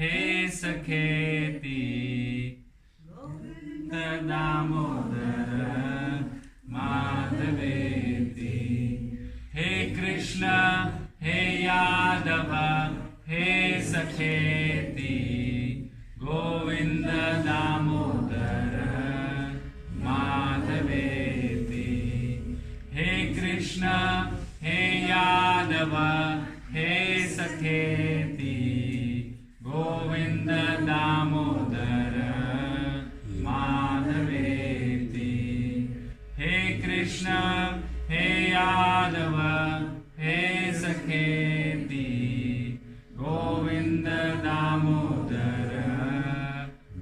हे सखेति दामोदर माधवेति हे कृष्ण हे यादव हे सखेति गोविंद दामोदर माधवेति हे कृष्ण हे यादव हे सखेति गोविंद दामोदर माधवेति हे कृष्ण हे यादव हे सखेति गोविंद दामोदर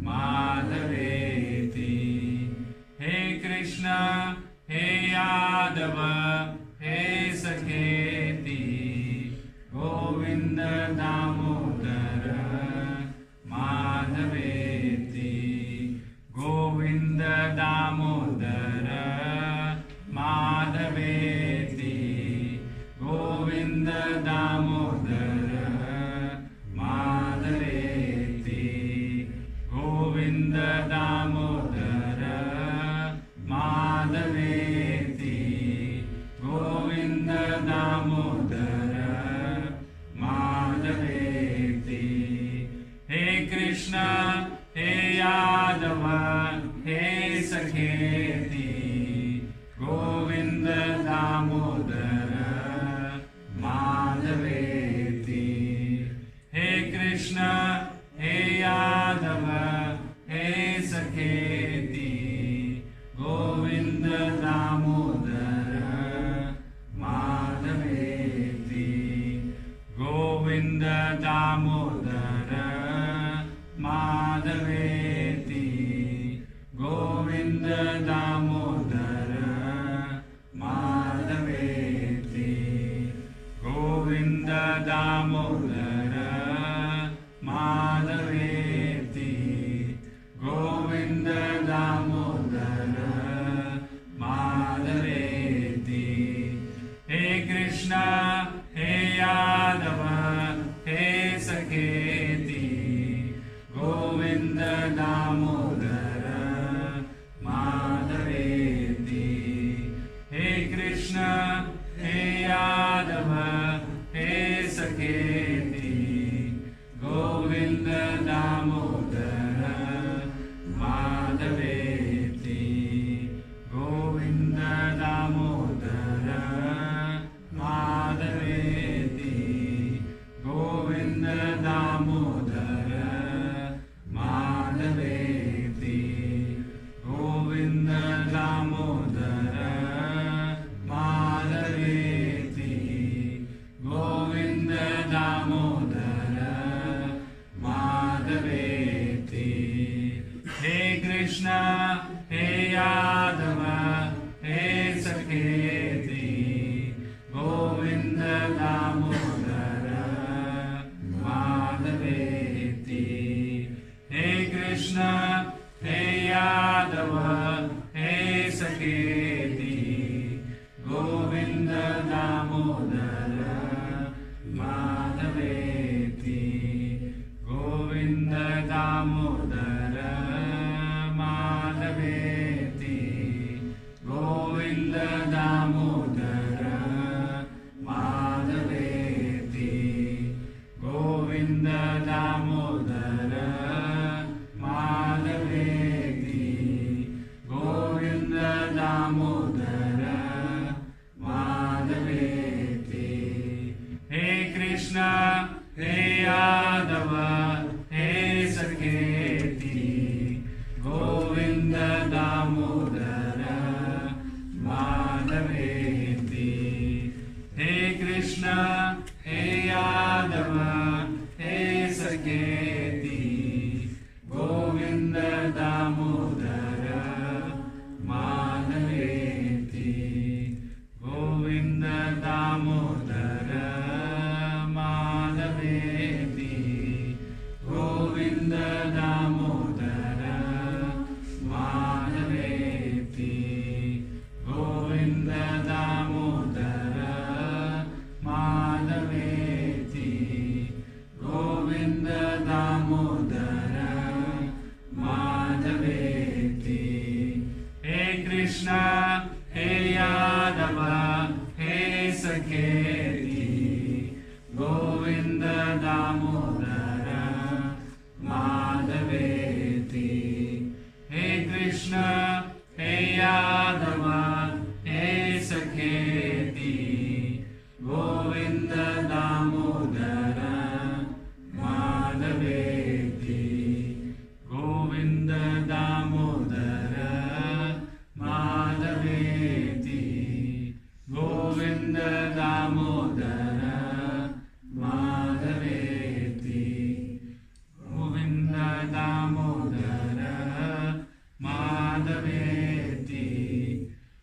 माधवेति हे कृष्ण हे यादव हे सखेति गोविंद दामोदर माधवेति गोविंद दामोदर माधवेति गोविंद दामोदर माधवेति गोविंद दामोदर माधवेति गोविंद दामोदर माधवेति हे कृष्ण हे यादव हे सखेति गोविंद दामोदर माधवेति हे कृष्ण हे यादव हे सखेति गोविंद दामोदर माधवेति गोविंद दामोदर माधवेति गोविंद दामोदर माधवेति गोविंद दामोदर माधवेति गोविंद दामोदर माधवेति हे कृष्ण हे यादव हे सखेति गोविंद दामोदर माधवेति हे कृष्ण हे यादव हे सखेति गोविंद दामोदर माधवेति गोविंद दामोदर माधवेति गोविंद दामोदर माधवेति गोविंद दामोदर माधवेति गोविंद दामोदर माधवेति हे कृष्ण हे यादव हे सखेति गोविंद दामोदर माधवेति हे कृष्ण हे यादव हे सखेति गोविंद दामोदर माधवेति गोविंद दामोदर माधवेति गोविंद दामोदर माधवेति गोविंद दामोदर माधवेति गोविंद Damodar Krishna, Hey Yadava, Hey Sanketi, Govinda Damodara, Madhaveti. Hey Krishna, Hey Yadava, Hey Sanketi, Govinda Damodara, Madhaveti. Govinda Damodara, Madhaveti. Govinda Damodara, Madhaveti. Govinda Damodara, Madhaveti.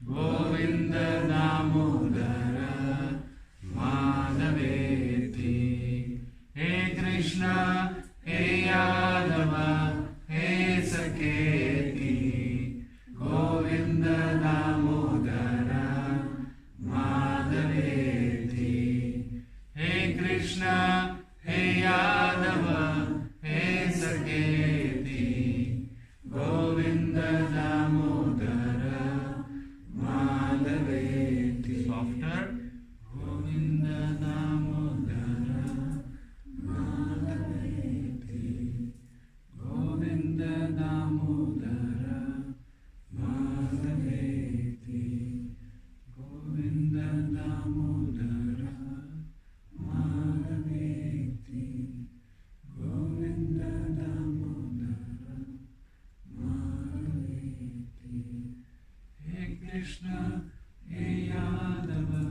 Govinda Damodara, Madhaveti. Hey Krishna, Hey Yadava, Hey Sanketi, Govinda Damodara, Madhaveti. Hey Krishna, Hey Yadava, Hey Sanketi, Govinda Damodara, Madhaveti. Softer. Govinda Damodara, Madhaveti. Govinda Damodara, Madhaveti. Govinda Damodara, Madhaveti. Govinda Damodara, Madhaveti. Hey Krishna, Hey Yadava,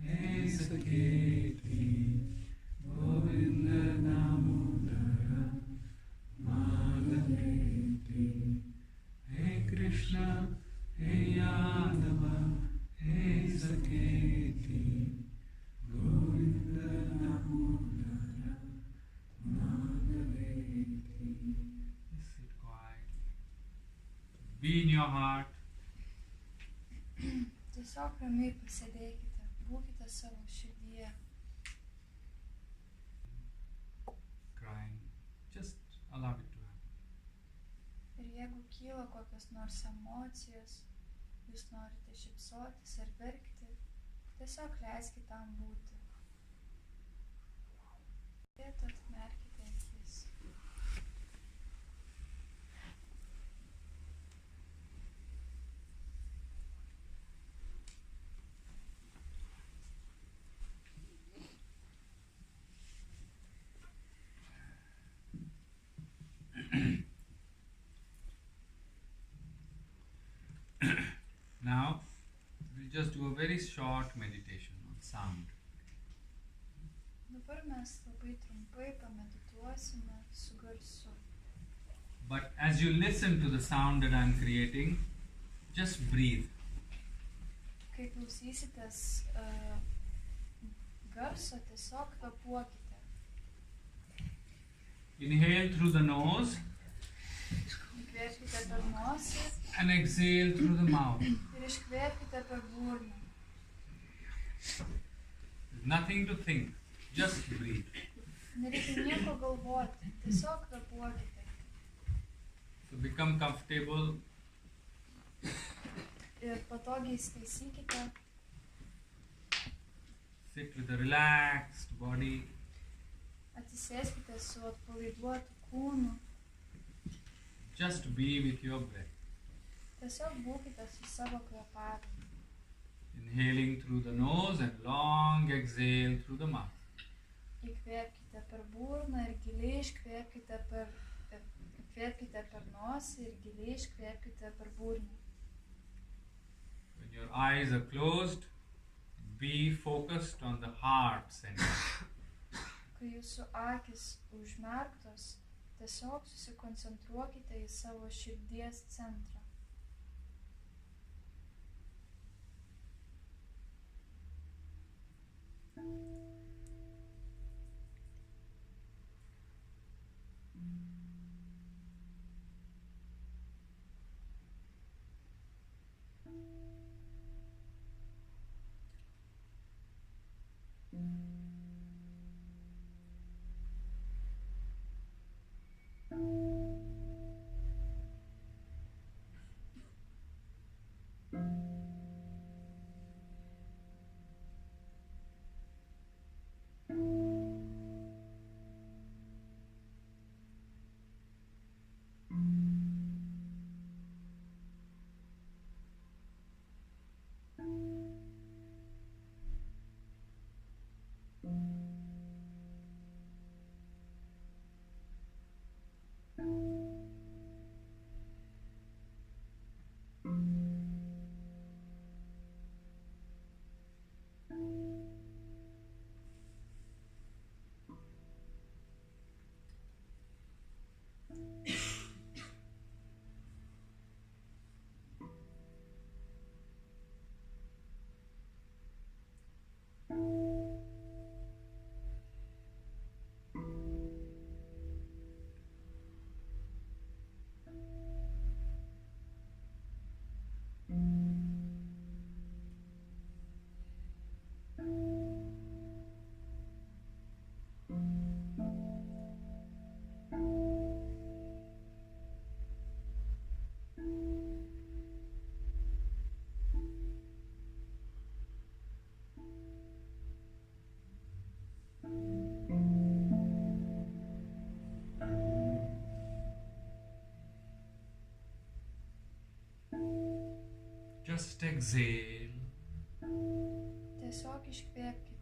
Hey Sanketi, Govinda Damodara, Madhaveti. Hey Krishna, Hey Yadava, Hey Sanketi, Govinda Damodara, Madhaveti. Sit quietly. Be in your heart. Tiesiog ramiai pasėdėkite, būkite savo širdyje. Crying. Just allow it to happen. Ir jeigu kyla kokios nors emocijos, jūs norite šypsotis ar verkti, tiesiog leiskite tam būti. Ir atmerkite akis. Now, we'll just do a very short meditation on sound. Dabar mes labai trumpai pamedituosime su garsu. But as you listen to the sound that I'm creating, just breathe. Kai klausysitės garso, tiesiog kvėpuokite. Inhale through the nose Įkvėpkite per nosį and exhale through the mouth. ir iškvėpkite per burną. There's nothing to think, just breathe. Nereikia nieko galvoti, tiesiog kvėpuokite. So become comfortable. Ir patogiai įsitaisykite, Sit with a relaxed body. atsisėskite su atpalaiduotu kūnu, Just be with your breath. tiesiog būkite su savo kvėpavimu. Inhaling through the nose and long exhale through the mouth. Įkvėpkite per burną ir giliai iškvėpkite per nosį ir giliai iškvėpkite per burną. When your eyes are closed, be focused on the heart center. Kai jūsų akis užmerktos, tiesiog susikoncentruokite į savo širdies centrą. Just exhale. Tiesiog iškvėpkite.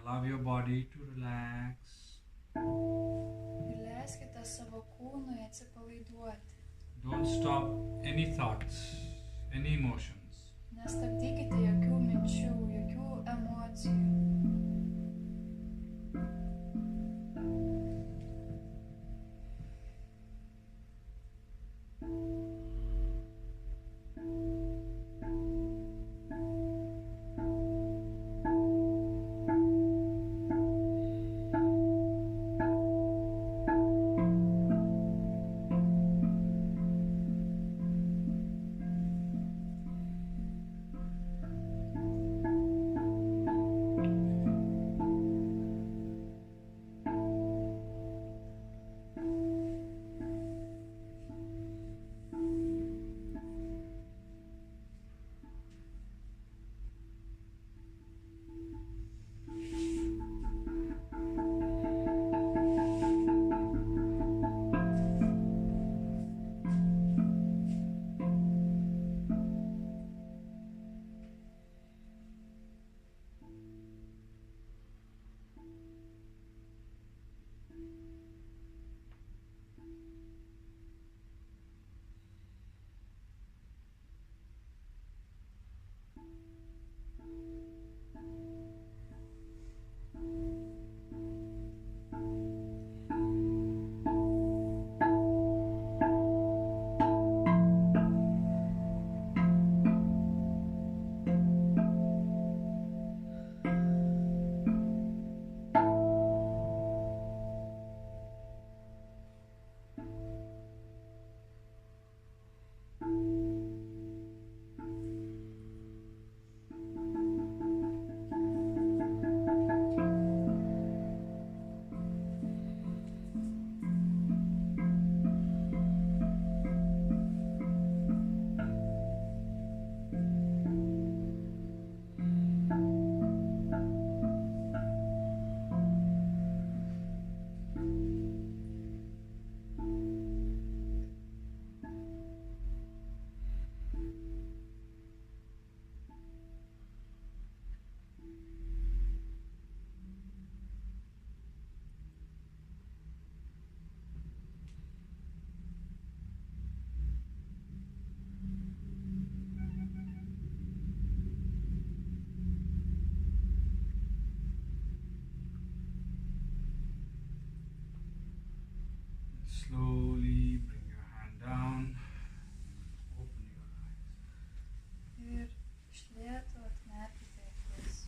Allow your body to relax. Ir leiskite savo kūnui atsipalaiduoti. Don't stop any thoughts, any emotions. Nestabdykite jokių minčių, jokių emocijų. Slowly bring your hand down. Open your eyes. Ir iš lėto atmerkite akis.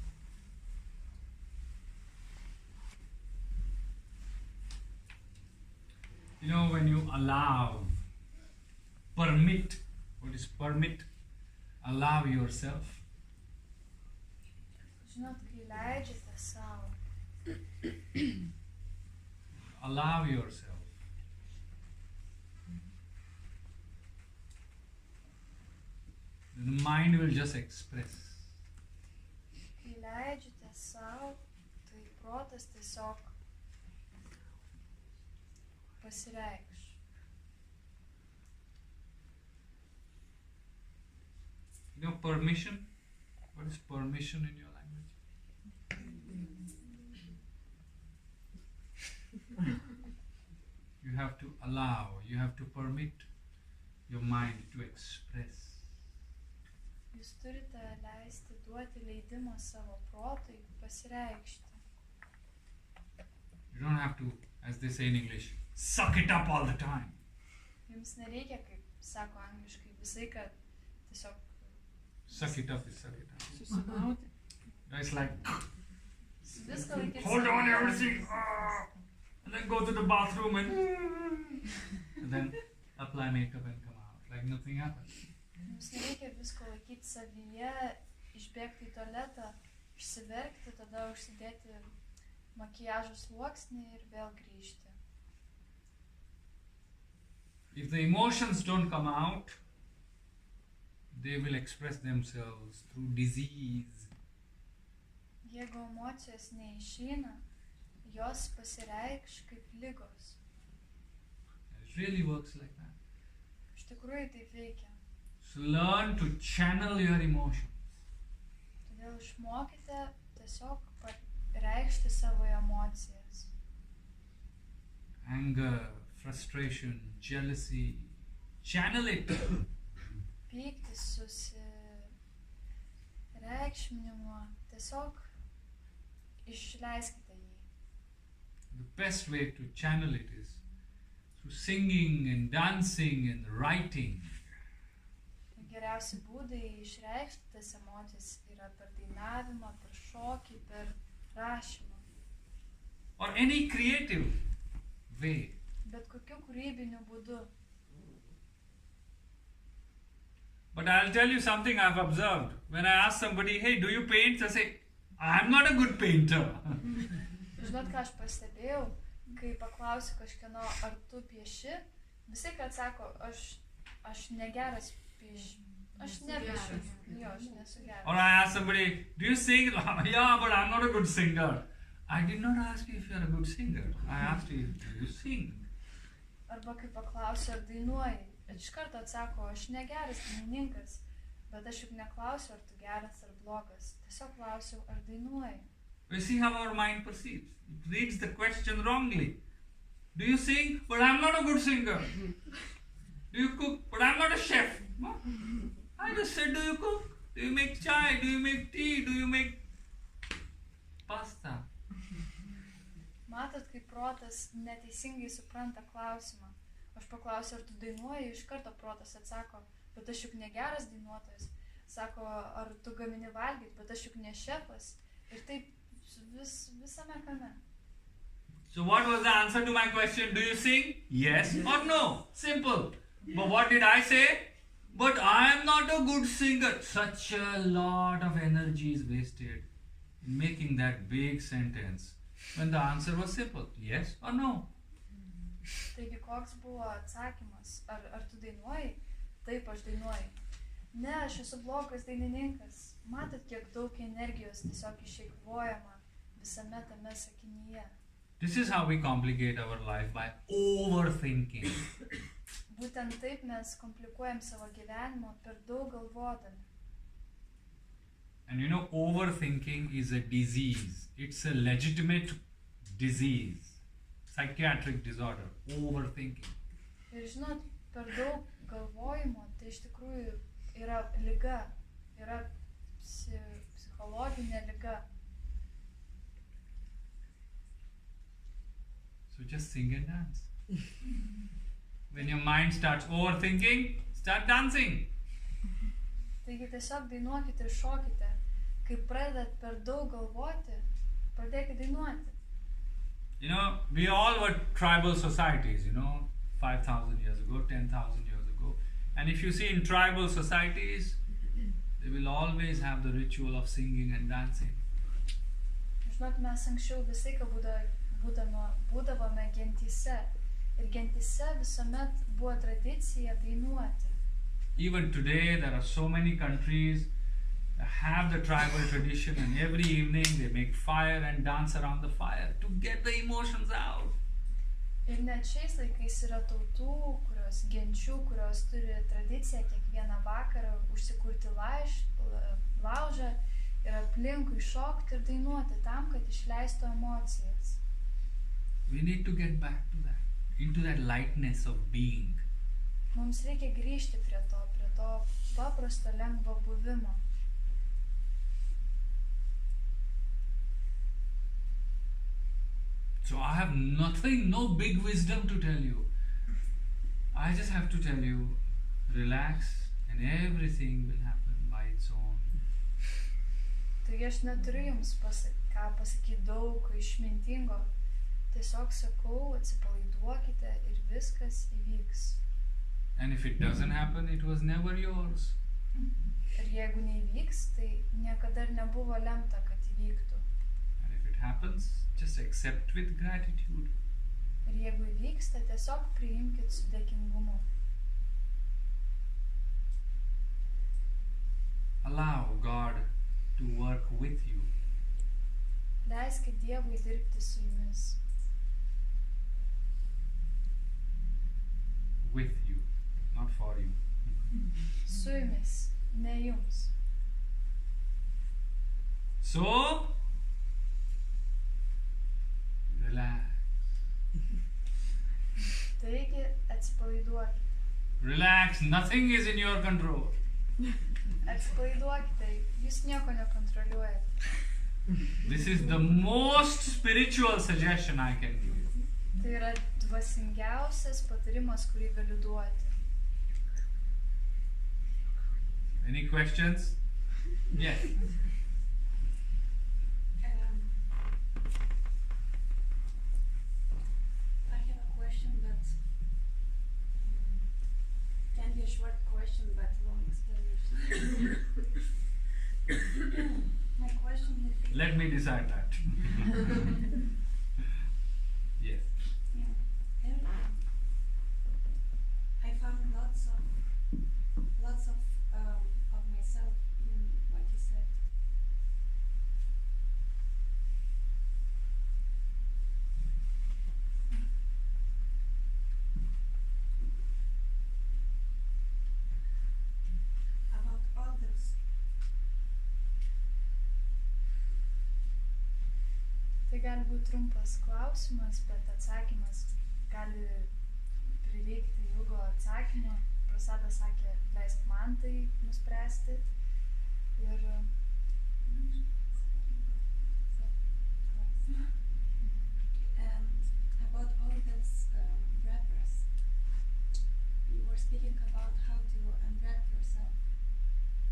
You know, when you allow, permit, what is permit? Allow yourself. Žinot, kai leidžiate savo, Allow yourself. The mind will just express. kai leidžiate savo, tai protas tiesiog pasireikš. You know, permission? What is permission in your language? You have to allow, you have to permit your mind to express. Jūs turite leisti duoti leidimą savo protui pasireikšti. You don't have to, as they say in English, suck it up all the time. Jums nereikia, kaip sako angliškai, visai, kad tiesiog Suck it up is suck it up. Susimauti. It's like, viską laikyti. hold on everything, and then go to the bathroom and then apply makeup and come out like nothing happened. Jums nereikia visko laikyti savyje, išbėgti į tualetą, išsiverkti, tada užsidėti makiažo sluoksnį ir vėl grįžti. If the emotions don't come out, they will express themselves through disease. Jeigu emocijos neišeina, jos pasireikš kaip ligos. It really works like that. Iš tikrųjų taip veikia. So learn to channel your emotions. Todėl išmokite tiesiog reikšti savo emocijas. Anger, frustration, jealousy, channel it. Pyktis, susireikšminimo, tiesiog išleiskite jį. The best way to channel it is through singing and dancing and writing. Geriausi būdai išreikšti tas emocijas yra per dainavimą, per šokį, per rašymą. Or any creative way. Bet kokiu kūrybiniu būdu. But I'll tell you something I've observed. When I ask somebody, hey, do you paint? They say, I'm not a good painter. Žinot, ką aš pastebėjau, kai paklausiu kažkieno, ar tu pieši, visi, kad sako, aš negeras piešiu. Aš nepiešiu. Jo, aš nesu geras. Or I ask somebody, do you sing? Yeah, but I'm not a good singer. I did not ask you if you're a good singer. I asked you, do you sing? Arba kai paklausiu, ar dainuoji. Ir iš karto atsako, aš negeras dainininkas, bet aš juk neklausiu, ar tu geras ar blogas. Tiesiog klausiu, ar dainuoji. We see how our mind perceives. It reads the question wrongly. Do you sing? But I'm not a good singer. Do you cook? But I'm not a chef. What? I just said, do you cook? Do you make chai? Do you make tea? Do you make pasta? Matot, kaip protas neteisingai supranta klausimą. Aš paklausiu, ar tu dainuoji, iš karto protas atsako, bet aš juk negeras dainuotojas. Sako, ar tu gamini valgyti, bet aš juk ne šefas. Ir taip visame kame. So what was the answer to my question? Do you sing? Yes or no? Simple. But what did I say? But I am not a good singer. Such a lot of energy is wasted in making that big sentence when the answer was simple. Yes or no? Taigi, koks buvo atsakymas? Ar tu dainuoji? Taip, aš dainuoju. Ne, aš esu blogas dainininkas. Matot, kiek daug energijos tiesiog išeikvojama visame tame sakinyje. This is how we complicate our life, by overthinking. Būtent taip mes komplikuojam savo gyvenimą per daug galvodami. And you know, overthinking is a disease. It's a legitimate disease. Psychiatric disorder. Overthinking. Ir žinot, per daug galvojimo, tai iš tikrųjų yra liga, yra psichologinė liga. So just sing and dance. When your mind starts overthinking, start dancing. Taigi tiesiog dainuokite ir šokite. Kai pradedat per daug galvoti, pradėkite dainuoti. You know, we all were tribal societies, 5,000 years ago, 10,000 years ago. And if you see in tribal societies, they will always have the ritual of singing and dancing. Žinot, mes anksčiau visai, ką būdavome gentyse. Ir gentyse visuomet buvo tradicija dainuoti. Even today, there are so many countries that have the tribal tradition, and every evening they make fire and dance around the fire to get the emotions out. Ir net šiais laikais yra tautų, genčių, kurios turi tradiciją kiekvieną vakarą užsikurti laužą ir aplinkui šokti ir dainuoti tam, kad išleistų emocijas. We need to get back to that, into that lightness of being. Mums reikia grįžti prie to to paprasto lengvo buvimo. So I have nothing, no big wisdom to tell you. I just have to tell you, relax and everything will happen by its own. Taigi aš neturiu jums ką pasakyti daug išmintingo. Tiesiog sakau, atsipalaiduokite ir viskas įvyks. And if it doesn't happen, it was never yours. Ir jeigu neįvyks, tai niekada ir nebuvo lemta, kad įvyktų. And if it happens, just accept with gratitude. Ir jeigu įvyksta, tiesiog priimkit su dėkingumu. Allow God to work with you. Leiskit Dievui dirbti su jumis. With you, not for you. Su jumis, ne jums. So, relax. Taigi atsipalaiduokite. Relax, nothing is in your control. Atsipalaiduokite, jūs nieko nekontroliuojate. This is the most spiritual suggestion I can give you. Tai yra dvasingiausias patarimas, kurį galiu duoti. Any questions? Yes. I have a question that can be a short question but long explanation. My question would be... Let me decide that. Yes. Yeah. I found lots of myself in what you said. About others. Tai gali būti trumpas klausimas, bet atsakymas gali prireikti ilgo atsakymo. Prasadas sakė, leisk man tai nuspręsti. Ir And about all those rappers, you were speaking about how to unwrap yourself.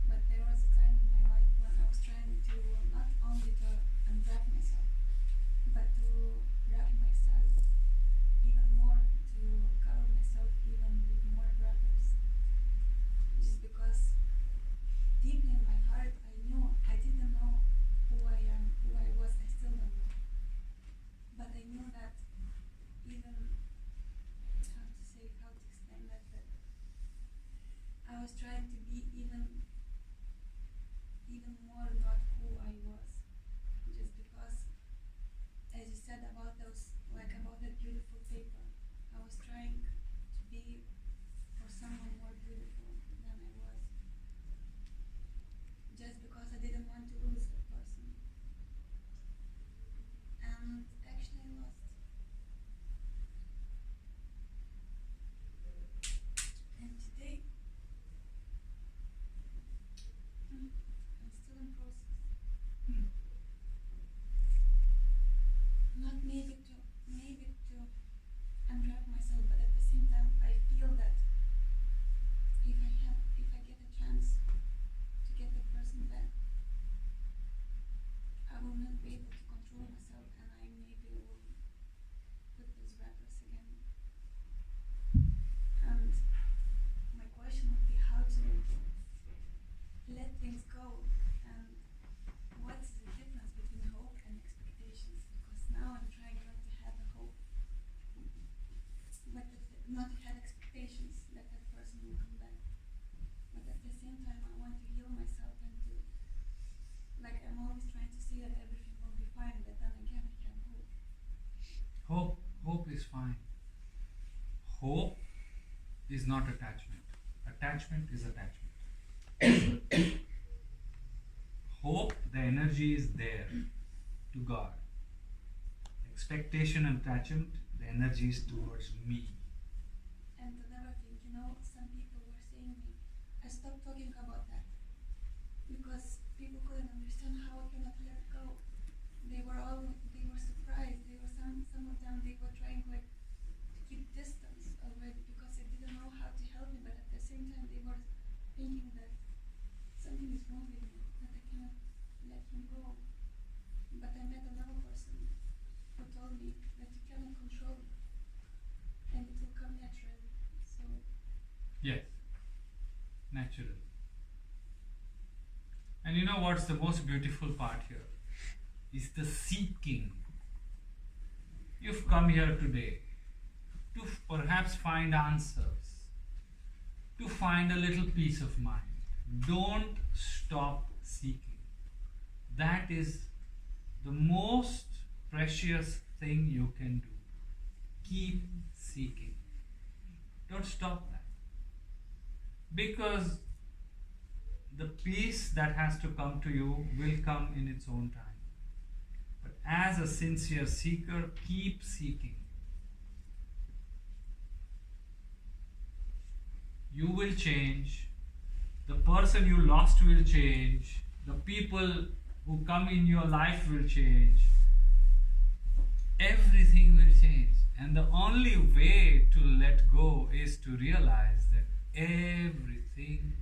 But there was a time in my life when I was trying to not only to unwrap myself, but to wrap myself even more, to cover myself even with more wrappers. Just because deeply in my heart I didn't know who I am, who I was, I still don't know. But I knew that even, how to explain that I was trying to be even more not who I was. Just because, as you said about those, like about that beautiful paper, I was trying to be for someone more beautiful than I was. Just because I didn't want to lose the person. And actually I lost. And today, I'm still in process. Not maybe to unwrap myself, but at the same time I feel that if I get a chance to get the person back, I will not be able to control myself, and I maybe will put those wrappers again. And my question would be how to let things go, and what's the difference between hope and expectations? Because now I'm trying not to have a hope, but not to have expectations that that person will come back. But at the same time, I want to heal myself and to, like, I'm always trying to see that everything will be fine, but then again, I have hope. Hope is fine. Hope is not attachment. Attachment is attachment. Hope, the energy is there to God. Expectation and attachment, the energy is towards me. And another thing, some people were saying me, I stopped talking about that because people couldn't understand how I cannot let it go. They were surprised. Some of them, they were trying like to keep distance already because they didn't know how to help me, but at the same time they were thinking that something is wrong with me, that I cannot let him go. But I met another person who told me that you cannot control it and it will come naturally. So Yes, natural. And you know what's the most beautiful part here? Is the seeking. You've come here today to perhaps find answers, to find a little peace of mind. Don't stop seeking. That is the most precious thing you can do. Keep seeking. Don't stop that. Because the peace that has to come to you will come in its own time. But as a sincere seeker, keep seeking. You will change. The person you lost will change. The people who come in your life will change. Everything will change. And the only way to let go is to realize that everything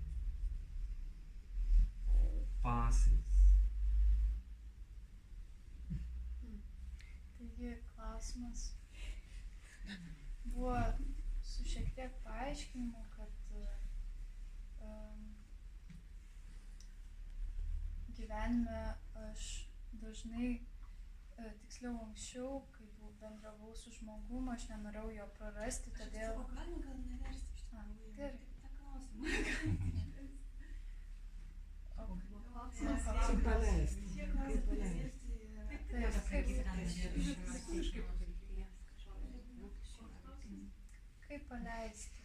passes. Taigi klausimas buvo su šiek tiek paaiškinimu, kad gyvenime aš dažnai, tiksliau anksčiau, kai bendravau su žmogum, aš nenorėjau jo prarasti, todėl... Galim gal neversti iš tikrųjų. Gerai. Tą klausimą. Kaip paleisti? Šie Kaip klausimai paleisti? Kaip paleisti?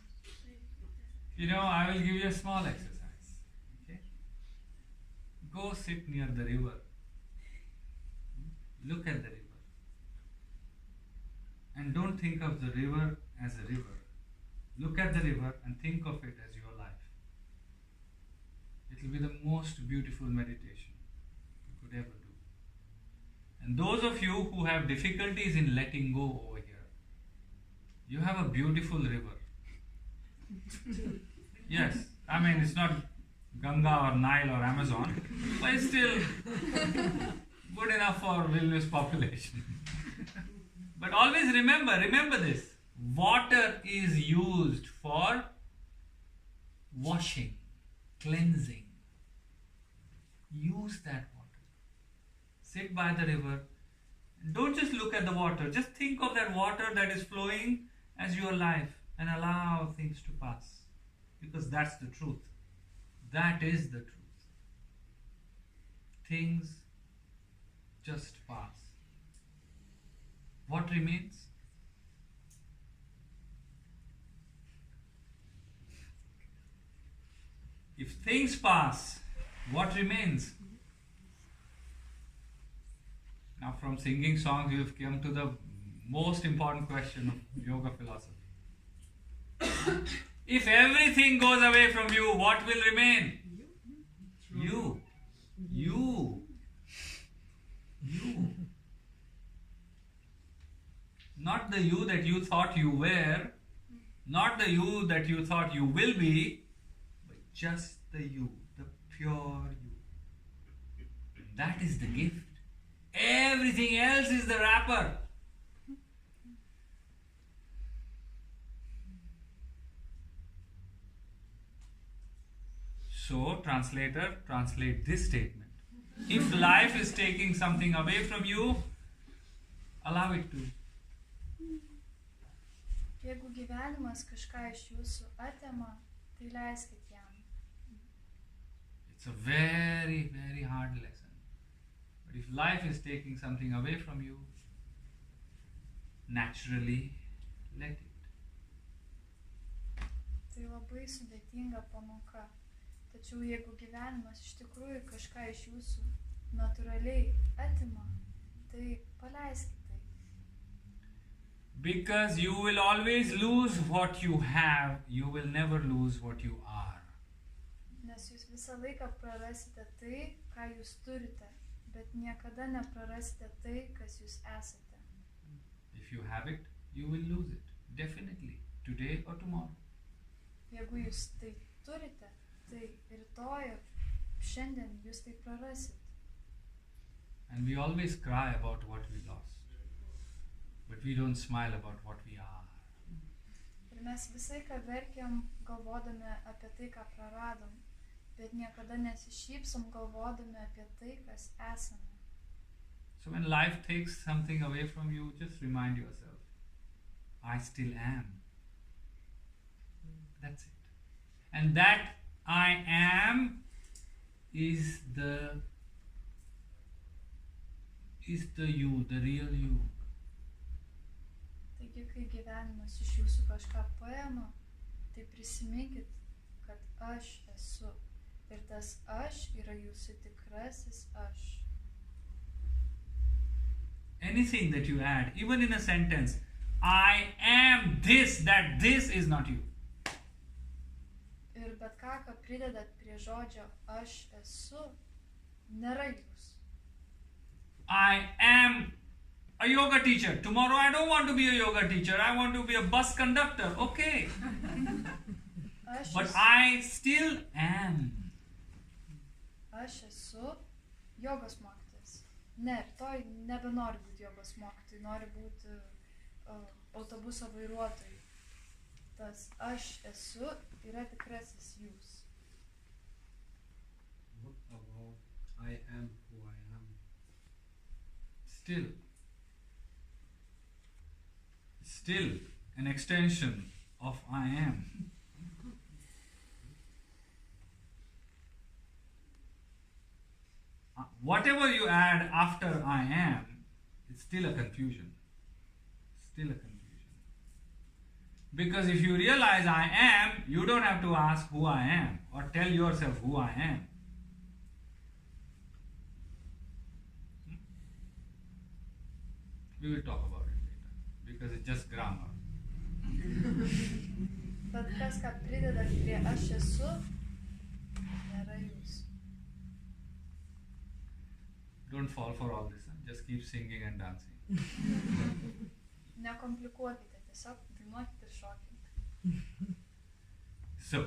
You know, I will give you a small exercise. Okay? Go sit near the river. Look at the river. And don't think of the river as a river. Look at the river and think of it as your life. It will be the most beautiful meditation you could ever do. And those of you who have difficulties in letting go over here, you have a beautiful river. Yes, I mean it's not Ganga or Nile or Amazon, but it's still good enough for Vyreniyus population. But always remember this. Water is used for washing, cleansing. Use that water. Sit by the river. Don't just look at the water. Just think of that water that is flowing as your life and allow things to pass. Because that's the truth. That is the truth. Things just pass. What remains? If things pass, what remains? Now from singing songs, we've come to the most important question of yoga philosophy. If everything goes away from you, what will remain? You. Not the you that you thought you were, not the you that you thought you will be, but just the you, the pure you. That is the gift. Everything else is the wrapper. So, translator, translate this statement. If life is taking something away from you, allow it to. Jeigu gyvenimas kažką iš jūsų atima, tai leiskit jam. It's a very, very hard lesson. But if life is taking something away from you, naturally let it. Tai labai sudėtinga pamoka. Tačiau jeigu gyvenimas iš tikrųjų kažką iš jūsų natūraliai atima, tai paleiskit tai. Because you will always lose what you have, you will never lose what you are. Nes jūs visą laiką prarasite tai, ką jūs turite, bet niekada neprarasite tai, kas jūs esate. If you have it, you will lose it. Definitely. Today or tomorrow. Jeigu jūs tai turite, tai rytoj, šiandien jūs tai prarasit. And we always cry about what we lost. But we don't smile about what we are. Ir mes visą laiką verkiam galvodami apie tai, ką praradom, bet niekada nesišypsom galvodami apie tai, kas esame. So when life takes something away from you, just remind yourself, I still am. That's it. And that I am is the you, the real you. Taigi, kai gyvenimas iš jūsų kažką paima, tai prisiminkit, kad aš esu. Ir tas aš yra jūsų tikrasis aš. Anything that you add, even in a sentence, I am this, that this is not you. Ir bet ką pridedat prie žodžio aš esu, nėra jūs. I am a yoga teacher. Tomorrow I don't want to be a yoga teacher. I want to be a bus conductor. Okay. But I still am. Aš esu jogos mokytojas. Ne, rytoj nebenori būti jogos mokytojai, nori būti autobuso vairuotojai. Tas aš esu yra tikrasis jūs. What about I am who I am? Still an extension of I am. Whatever you add after I am, it's still a confusion. Because if you realize I am, you don't have to ask who I am or tell yourself who I am. We will talk about it later because it's just grammar. Bet kas, ką pridedat prie aš esu, nėra jūs. Don't fall for all this. Just keep singing and dancing. Nekomplikuokite, tiesiog dainuokite ir šokite. So,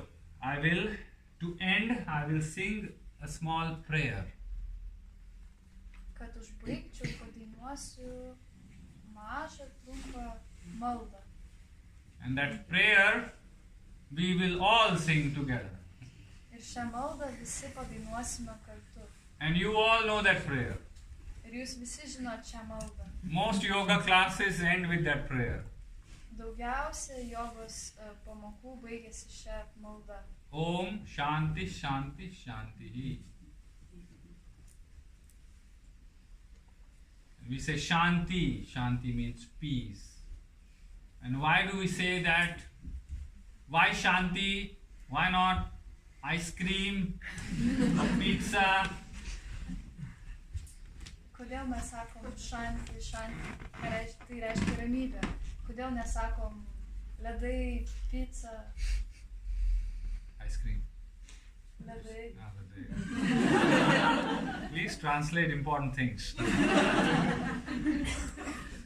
to end, I will sing a small prayer. Kad užbaigčiau, padainuosiu mažą, trumpą maldą. And that prayer we will all sing together. Ir šią maldą visi padainuosime kartu. And you all know that prayer. Ir jūs visi žinot šią maldą. Most yoga classes end with that prayer. Daugiausia jogos pamokų baigėsi šią maldą. Om Shanti Shanti Shanti. We say Shanti. Shanti means peace. And why do we say that? Why Shanti? Why not ice cream, pizza? Kodėl mes sakom šanti, šanti? Tai reiškia ramybę. Kodėl nesakom ledai, pizza? Ice cream. Ledai. Ledai. Please translate important things.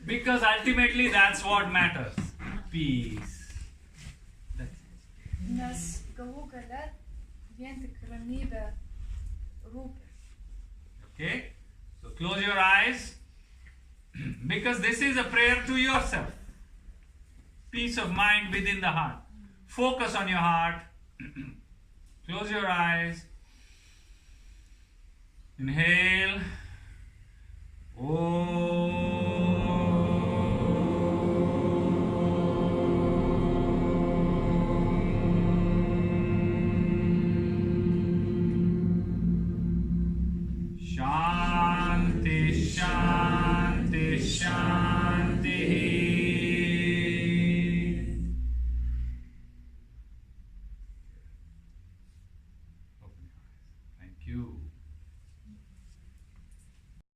Because ultimately that's what matters. Peace. That's it. Nes galų gale vien tik ramybė rūpi. Okay? So close your eyes. Because this is a prayer to yourself. Peace of mind within the heart. Focus on your heart. Close your eyes. Inhale. Shanti, Shanti, Shanti.